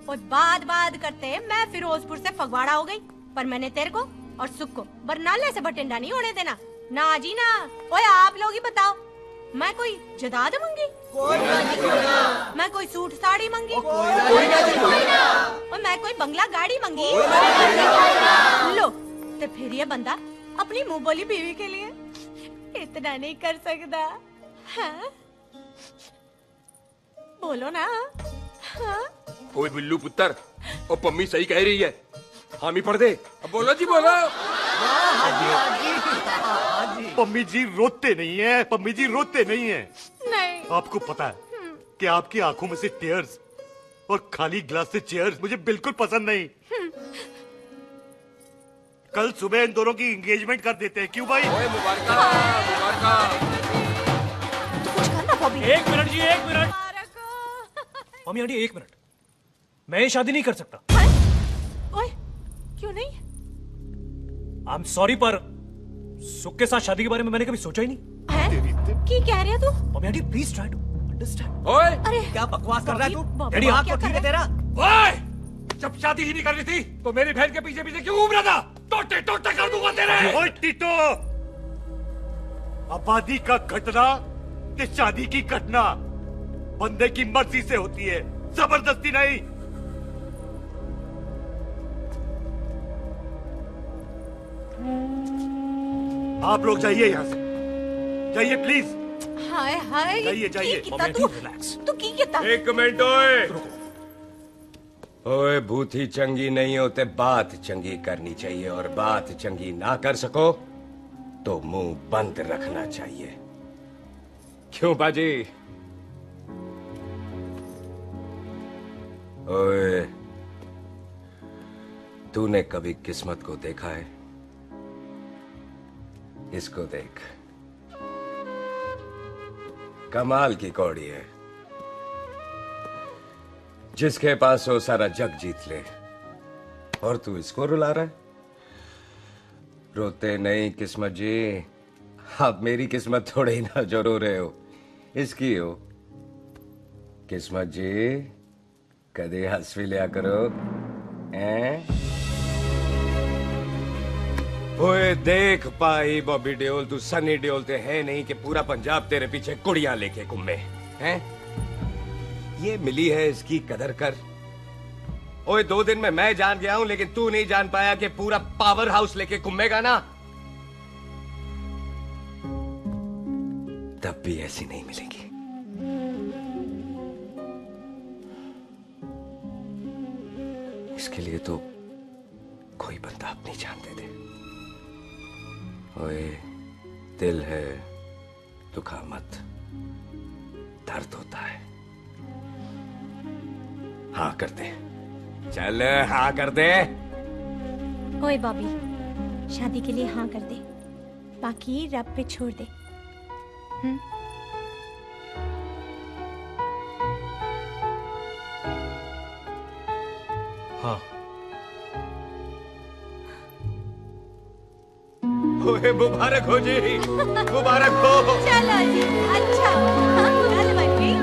और बाद करते मैं फिरोजपुर से फगवाड़ा हो गई, पर मैंने तेरे को और सुख को बरनाले से बठिंडा नहीं होने देना। ना जी ना। ओए आप लोग ही बताओ, मैं कोई जदाद मंगी? मैं कोई सूट साड़ी मंगी? और मैं कोई बंगला गाड़ी मंगी? लो, तो फिर ये बंदा अपनी मुंह बोली बीवी के लिए इतना नहीं कर सकता, हाँ? बोलो ना। हाँ? ओए बिल्लू पुत्र, ओ पम्मी सही कह रही है, हामी पढ़ दे। अब बोलो जी, बोलो। पम्मी जी रोते नहीं है, पम्मी जी रोते नहीं है। नहीं। आपको पता है कि आपकी आंखों में से टीयर्स और खाली ग्लास से चेयर्स मुझे बिल्कुल पसंद नहीं। कल सुबह इन दोनों की एंगेजमेंट कर देते हैं, क्यों भाई? एक मिनट जी, एक मिनट। मम्मी आंटी एक मिनट, मैं ये शादी नहीं कर सकता। ओए, क्यों नहीं? आई एम सॉरी, पर सुख के साथ शादी के बारे में मैंने कभी सोचा ही नहीं। हैं? की कह रहे हो तू? Mummy aunty please try to understand. ओए, अरे क्या बकवास कर रहा है तू? डैडी आप तो ठीक है तेरा। ओए, जब शादी ही नहीं करनी थी तो मेरी बहन के पीछे पीछे क्यों घूम रहा था? टोटे टोटे कर दूंगा तेरे। ओए टीटो, आबादी का घटना कि शादी की घटना बंदे की मर्जी से होती है, जबरदस्ती नहीं। आप लोग जाइए यहाँ से, जाइए प्लीज। हाय हाय, जाइए, जाइए। की कितना तू की कितना? एक मिनट ओए। ओए भूथी चंगी नहीं होते, बात चंगी करनी चाहिए, और बात चंगी ना कर सको तो मुंह बंद रखना चाहिए। क्यों बाजी? ओए, तूने कभी किस्मत को देखा है? इसको देख, कमाल की कौड़ी है। जिसके पास हो सारा जग जीत ले, और तू इसको रुला रहा है? रोते नहीं किस्मत जी, आप मेरी किस्मत थोड़े ही ना जो रो रहे हो, इसकी हो। किस्मत जी कदे हंस भी लिया करो, हैं? ओए देख पाई बॉबी देओल, तू सनी देओल ते है नहीं कि पूरा पंजाब तेरे पीछे कुड़ियां लेके घूमे, हैं? ये मिली है, इसकी कदर कर। ओए 2 दिन में मैं जान गया हूं, लेकिन तू नहीं जान पाया कि पूरा पावर हाउस लेके घूमेगा ना, तब भी ऐसी नहीं मिलेगी। इसके लिए तो कोई बंदा अपनी जान दे दे। ओए, दिल है, दुखा मत, दर्द होता है। हाँ कर दे, चल हाँ कर दे। ओए बॉबी, शादी के लिए हाँ कर दे, बाकी रब पे छोड़ दे। हाँ। ओए मुबारक हो जी, मुबारक हो। चलो जी, अच्छा कल बन गई।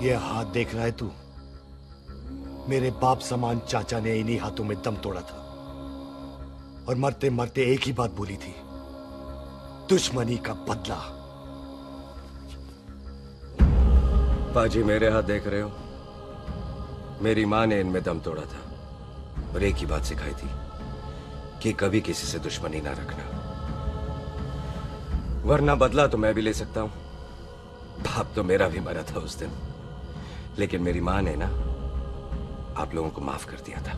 ये हाथ देख रहा है तू? मेरे बाप समान चाचा ने इन्हीं हाथों में दम तोड़ा था, और मरते मरते एक ही बात बोली थी, दुश्मनी का बदला। पाजी मेरे हाथ देख रहे हो? मेरी माँ ने इनमें दम तोड़ा था और एक ही बात सिखाई थी कि कभी किसी से दुश्मनी ना रखना, वरना बदला तो मैं भी ले सकता हूं। बाप तो मेरा भी मरा था उस दिन, लेकिन मेरी माँ ने ना आप लोगों को माफ कर दिया था।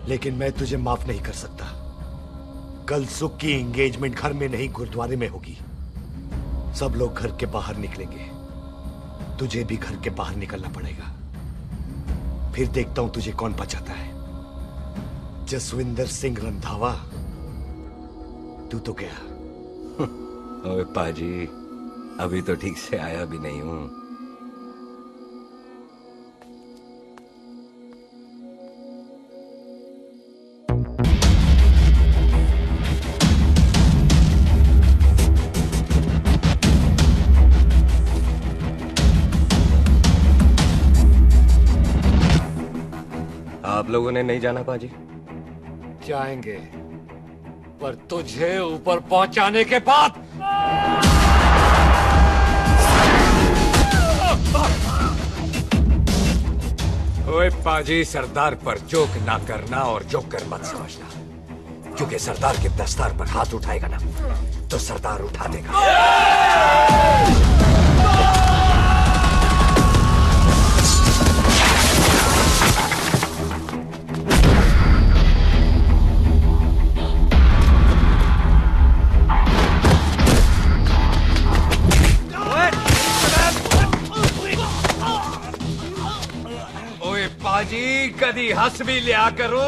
लेकिन मैं तुझे माफ नहीं कर सकता। कल सुख की एंगेजमेंट घर में नहीं गुरुद्वारे में होगी। सब लोग घर के बाहर निकलेंगे, तुझे भी घर के बाहर निकलना पड़ेगा। फिर देखता हूं तुझे कौन बचाता है। जसविंदर सिंह रंधावा, तू तो गया। ओए पाजी, अभी तो ठीक से आया भी नहीं हूं। आप लोगों ने नहीं जाना पाजी? जाएंगे, पर तुझे ऊपर पहुंचाने के बाद। ओए पाजी, सरदार पर जोक ना करना और जोकर मत समझना, क्योंकि सरदार के दस्तार पर हाथ उठाएगा ना तो सरदार उठा देगा। पाजी, कदी हंस भी लिया करो।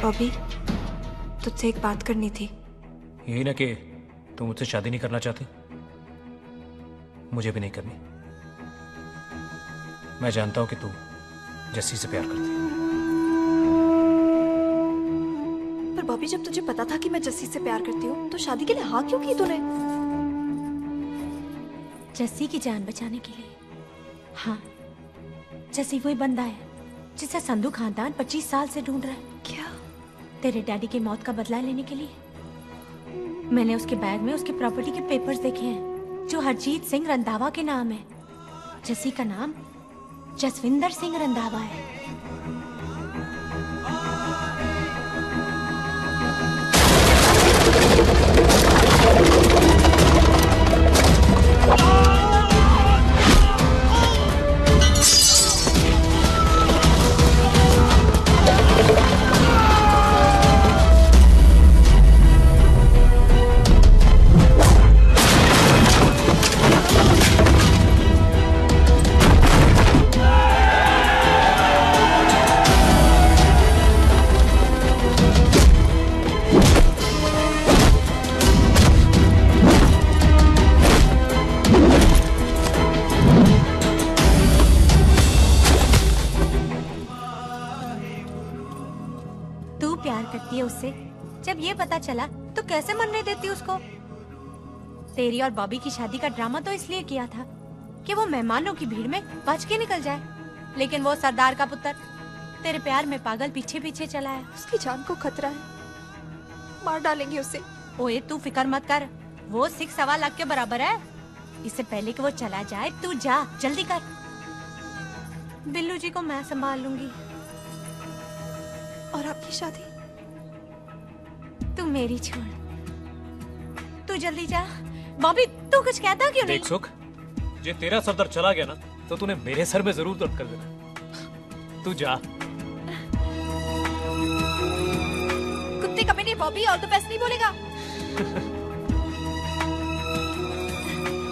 बॉबी, तुझसे एक बात करनी थी। यही ना कि तुम मुझसे शादी नहीं करना चाहती? मुझे भी नहीं करनी। मैं जानता हूं कि तू जस्सी से प्यार करती है। पर बॉबी, जब तुझे पता था कि मैं जस्सी से प्यार करती हूँ तो शादी के लिए हाँ क्यों की तूने? जस्सी की जान बचाने के लिए। हाँ, जस्सी वही बंदा है जिसे संधू खानदान 25 साल से ढूंढ रहा है। क्या? तेरे डैडी की मौत का बदला लेने के लिए। मैंने उसके बैग में उसकी प्रॉपर्टी के पेपर्स देखे हैं जो हरजीत सिंह रंधावा के नाम है। जस्सी का नाम जसविंदर सिंह रंधावा है। उससे जब ये पता चला तो कैसे मनने देती उसको? तेरी और बॉबी की शादी का ड्रामा तो इसलिए किया था कि वो मेहमानों की भीड़ में बच के निकल जाए, लेकिन वो सरदार का पुत्र तेरे प्यार में पागल पीछे पीछे चला है। उसकी जान को खतरा है, मार डालेंगे उसे। ओए तू फिक्र मत कर, वो 6.25 लाख के बराबर है। इससे पहले कि वो चला जाए तू जा, जल्दी कर। बिल्लू जी को मैं संभाल लूंगी। और आपकी शादी? तू मेरी छोड़, तू जल्दी जा। बॉबी तू कुछ कहता क्यों नहीं? देख सुख, ये तेरा सरदार चला गया ना तो तूने मेरे सर में जरूर दर्द कर देना। तू जा। कुत्ते कभी नहीं बॉबी, ऑल द बेस्ट नहीं बोलेगा।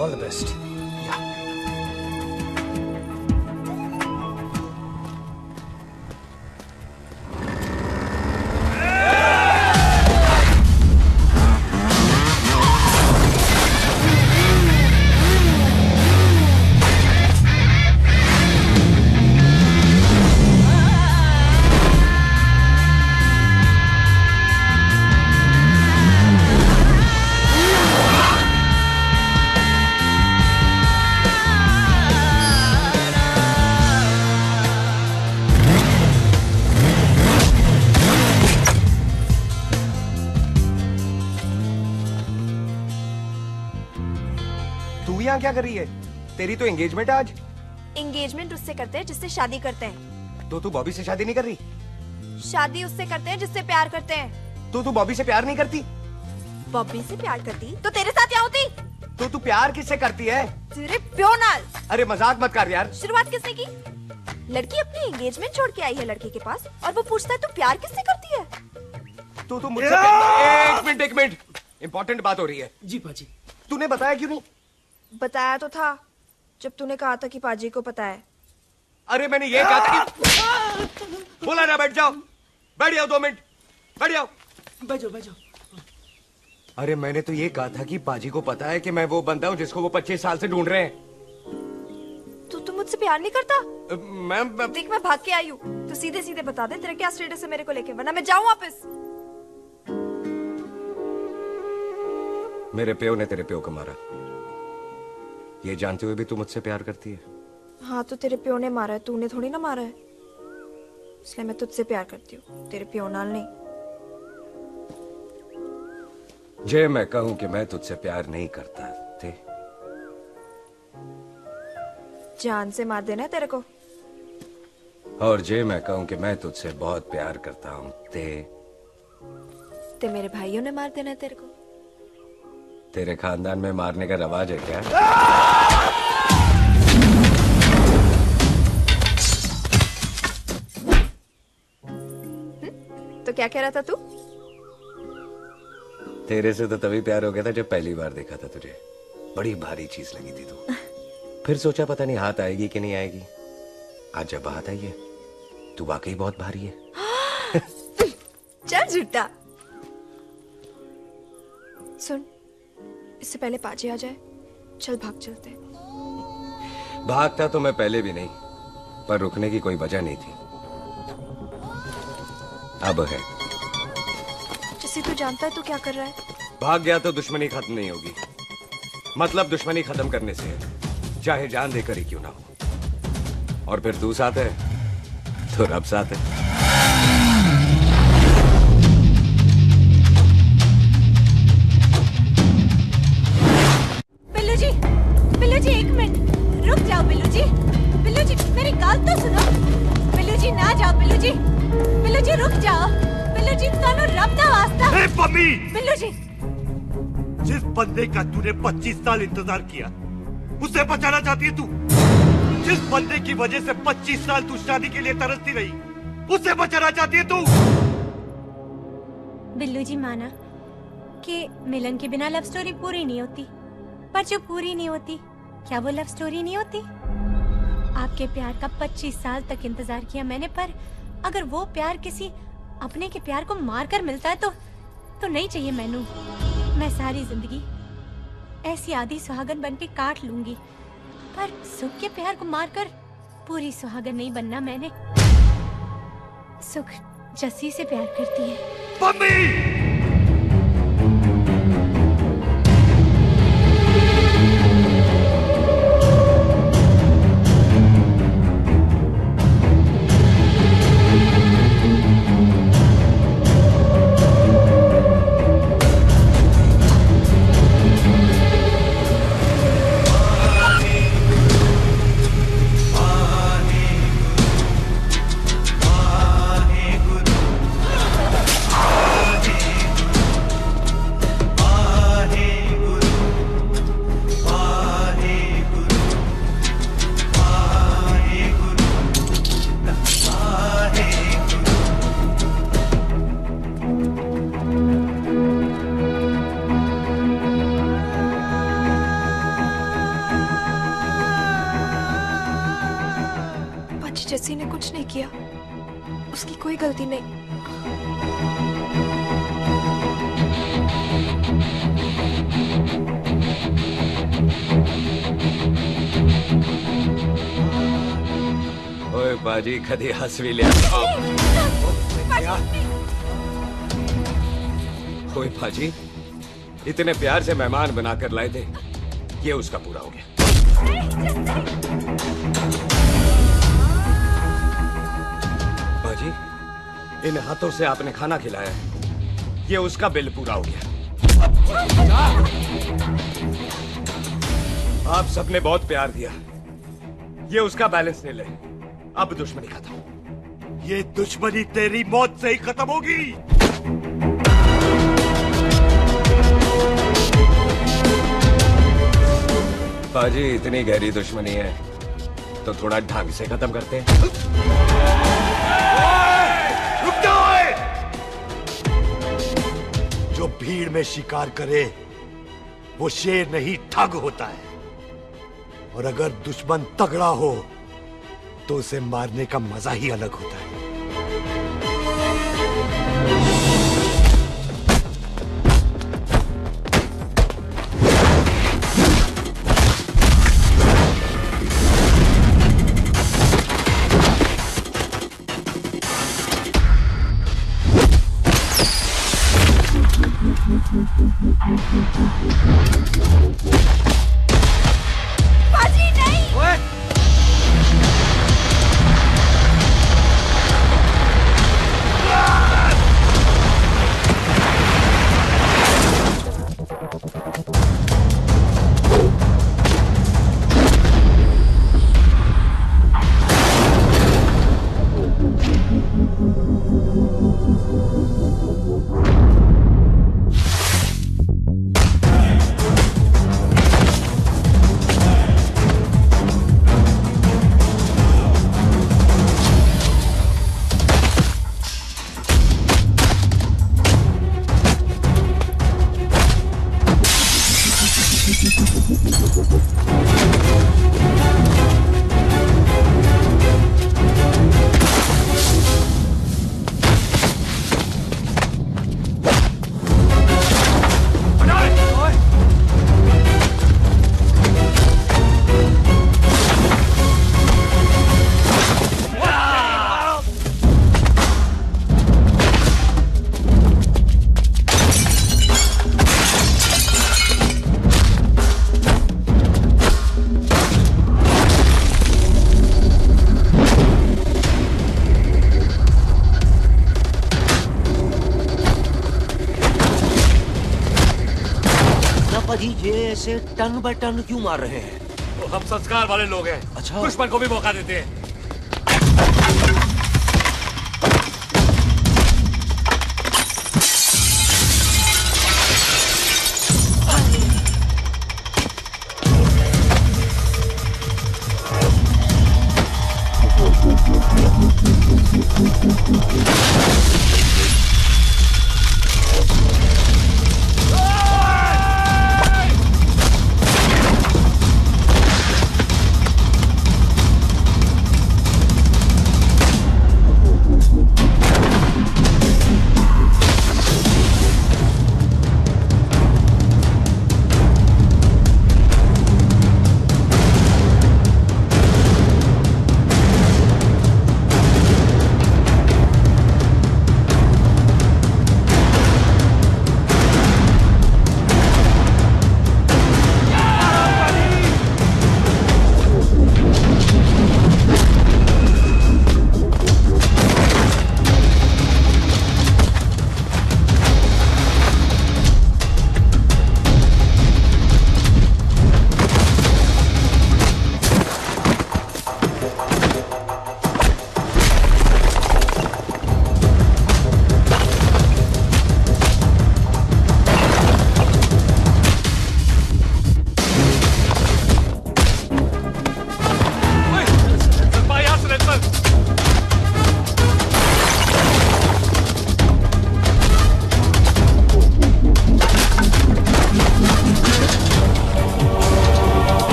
All the best. यहाँ क्या कर रही है? तेरी तो एंगेजमेंट है आज। एंगेजमेंट उससे करते हैं जिससे शादी करते हैं। तो तू बॉबी से शादी नहीं कर रही? शादी उससे करते हैं जिससे प्यार करते हैं। तो तू बॉबी से प्यार नहीं करती? बॉबी से प्यार करती तो तेरे साथ क्या होती? तो तू प्यार किससे करती है? तेरे प्यो नाल। अरे मजाक मत कर यार। शुरुआत किसने की? लड़की अपनी एंगेजमेंट छोड़ के आई है लड़के के पास और वो पूछता है तू प्यार किससे करती है? तो मुझसे एक मिनट इम्पोर्टेंट बात हो रही है। जी पाजी। तूने बताया क्यों नहीं? बताया तो था जब तूने कहा था कि पाजी को पता है। अरे मैंने ये कहा था कि बोला ना बैठ जाओ। बैठ जाओ 2 मिनट। बैठ जाओ। बैठ जाओ। अरे मैंने तो ये कहा था कि पाजी को पता है कि मैं वो बंदा हूँ जिसको वो 25 साल से ढूंढ रहे हैं। तू मुझसे प्यार नहीं करता? मैम देख मैं भाग के आई हूँ तो सीधे सीधे बता दे तेरा क्या स्टेटस है मेरे को लेके, वरना मैं जाऊँ वापस। मेरे प्यो ने तेरे प्यो को मारा, ये जानते हुए भी तू मुझसे प्यार करती है? हाँ तो तेरे प्यो ने मारा है, तूने थोड़ी ना मारा है, इसलिए मैं तुझसे प्यार करती हूँ, तेरे प्यो नाल नहीं। जे मैं कहूं कि मैं तुझसे प्यार नहीं करता थे, जान से मार देना है तेरे को। और जे मैं कहूं कि मैं तुझसे बहुत प्यार करता हूं ते मेरे भाइयों ने मार देना है तेरे को। तेरे खानदान में मारने का रवाज है क्या? तो क्या कह रहा था तू? तेरे से तो तभी प्यार हो गया था जब पहली बार देखा था तुझे, बड़ी भारी चीज लगी थी तू। फिर सोचा पता नहीं हाथ आएगी कि नहीं आएगी, आज जब हाथ आई है तू वाकई बहुत भारी है। चल झूठा। सुन, इससे पहले पाजी आ जाए, चल भाग चलते। भागता तो मैं पहले भी नहीं, पर रुकने की कोई वजह नहीं थी, अब है। जिसे तू जानता है तू क्या कर रहा है? भाग गया तो दुश्मनी खत्म नहीं होगी, मतलब दुश्मनी खत्म करने से है, चाहे जान देकर ही क्यों ना हो। और फिर तू साथ है तो रब साथ है। बिल्लू जी 1 मिनट रुक जाओ। बिल्लू जी मेरी बात तो सुनो। बिल्लू जी ना जाओ। बिल्लू जी रुक जाओ। बिल्लू जी तानो रब दा वास्ता। ए पम्मी! बिल्लू जी, जिस बंदे का तूने 25 साल इंतजार किया उसे बचाना चाहती है तू? जिस बंदे की वजह से 25 साल तू शादी के लिए तरसती रही उसे बचाना चाहती है तू? बिल्लू जी माना कि मिलन के बिना लव स्टोरी पूरी नहीं होती, पर जो पूरी नहीं होती क्या वो लव स्टोरी नहीं होती? आपके प्यार का 25 साल तक इंतजार किया मैंने, पर अगर वो प्यार किसी अपने के प्यार को मारकर मिलता है तो नहीं चाहिए मैनू। मैं सारी जिंदगी ऐसी आधी सुहागन बन के काट लूंगी, पर सुख के प्यार को मारकर पूरी सुहागन नहीं बनना मैंने। सुख जस्सी से प्यार करती है। मम्मी! जस्सी ने कुछ नहीं किया, उसकी कोई गलती नहीं। ओए बाजी कदी हंस भी लिया। ओए बाजी इतने प्यार से मेहमान बनाकर लाए थे, ये उसका पूरा हो गया। बाजी इन हाथों से आपने खाना खिलाया है, ये उसका बिल पूरा हो गया। आप सबने बहुत प्यार दिया, ये उसका बैलेंस ले ले। अब दुश्मनी खत्म। ये दुश्मनी तेरी मौत से ही खत्म होगी। पाजी, इतनी गहरी दुश्मनी है तो थोड़ा ढंग से खत्म करते हैं। रुक जाओ! जो भीड़ में शिकार करे वो शेर नहीं ठग होता है, और अगर दुश्मन तगड़ा हो तो उसे मारने का मजा ही अलग होता है। पाजी नहीं। पाजी, ये ऐसे टन बाय टन क्यों मार रहे हैं? तो हम संस्कार वाले लोग हैं। अच्छा। दुश्मन को भी मौका देते हैं।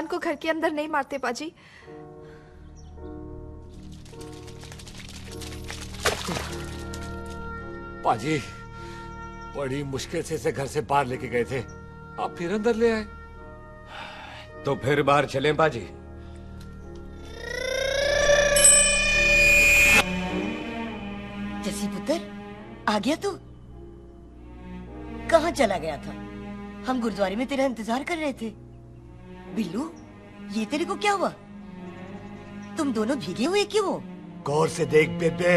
मेहमान को घर के अंदर नहीं मारते पाजी। पाजी, बड़ी मुश्किल से इसे घर से बाहर लेके गए थे, आप फिर अंदर ले आए। तो फिर बाहर चलें पाजी। जसी पुत्र, आ गया तू? कहाँ चला गया था? हम गुरुद्वारे में तेरा इंतजार कर रहे थे। बिल्लू, ये तेरे को क्या हुआ? तुम दोनों भीगे हुए क्यों हो? गौर से देख बेबे,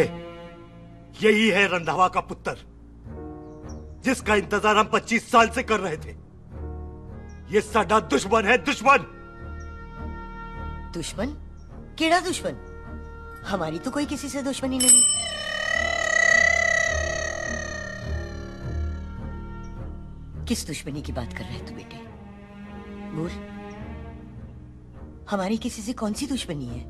यही है रंधावा का पुत्र, जिसका इंतजार हम 25 साल से कर रहे थे। ये साडा दुश्मन है, दुश्मन। दुश्मन? केड़ा दुश्मन? हमारी तो कोई किसी से दुश्मनी नहीं। किस दुश्मनी की बात कर रहे तू बेटे? बोल, हमारी किसी से कौन सी दुश्मनी है?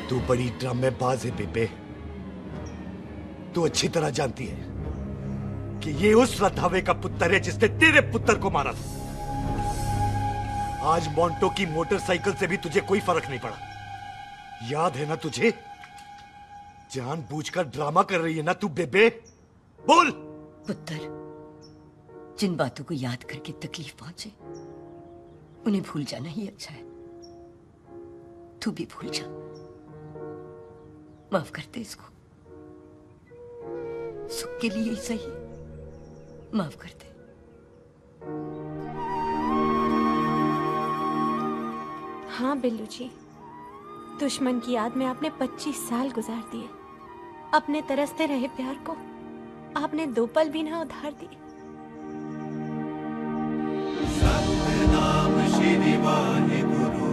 तू बड़ी ड्रामेबाज है बेबे। तू अच्छी तरह जानती है कि ये उस रंधावे का पुत्र है जिसने तेरे पुत्र को मारा था। आज मोंटो की मोटरसाइकिल से भी तुझे कोई फर्क नहीं पड़ा। याद है ना तुझे? जानबूझकर ड्रामा कर रही है ना तू बेबे? बोल। पुत्र, जिन बातों को याद करके तकलीफ पहुंचे उन्हें भूल जाना ही अच्छा है। तू भी भूल जा। माफ कर दे इसको, सुख के लिए ही सही। माफ कर दे। हाँ बिल्लू जी, दुश्मन की याद में आपने 25 साल गुजार दिए। अपने तरसते रहे प्यार को आपने 2 पल भी ना उधार दिए। सतनाम श्री वाहेगुरु,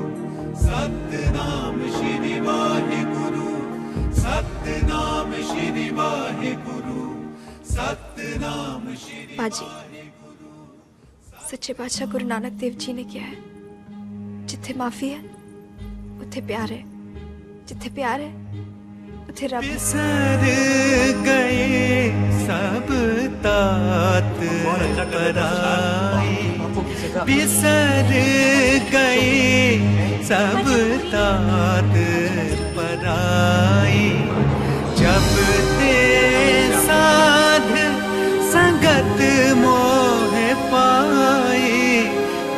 सतनाम श्री वाहेगुरु, सतनाम श्री वाहेगुरु, सतनाम श्री। पाजी, सच्चे बादशाह गुरु नानक देव जी ने किया है, जिथे माफी है उथे प्यार है, जिथे प्यार है उथे रब है। बिसर गए सब तात पराए, बिसर गए सब तात पराए। जब ते साध संगत मोह पाए,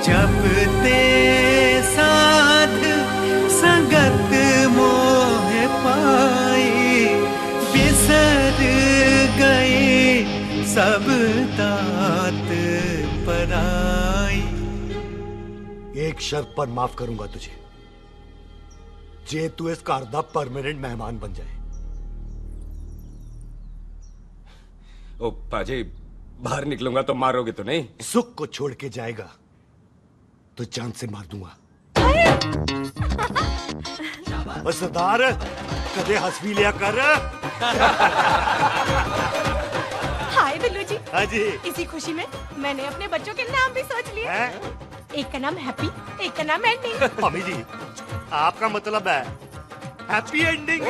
जब ते साध संगत मोह पाए, बिसर गए सब तात पराई। एक शर्त पर माफ करूंगा तुझे, जे तू इस घर दा परमानेंट मेहमान बन जाए। ओ पाजी, बाहर निकलूंगा तो मारोगे तो नहीं? सुख को छोड़ के जाएगा तो जान से मार दूंगा। और सरदार, कदे हंस भी लिया कर। हाय बिल्लू जी। हाँ जी। इसी खुशी में मैंने अपने बच्चों के नाम भी सोच लिए। एक का नाम हैप्पी, एक का नाम एंडिंग। मम्मी जी, आपका मतलब है हैप्पी एंडिंग।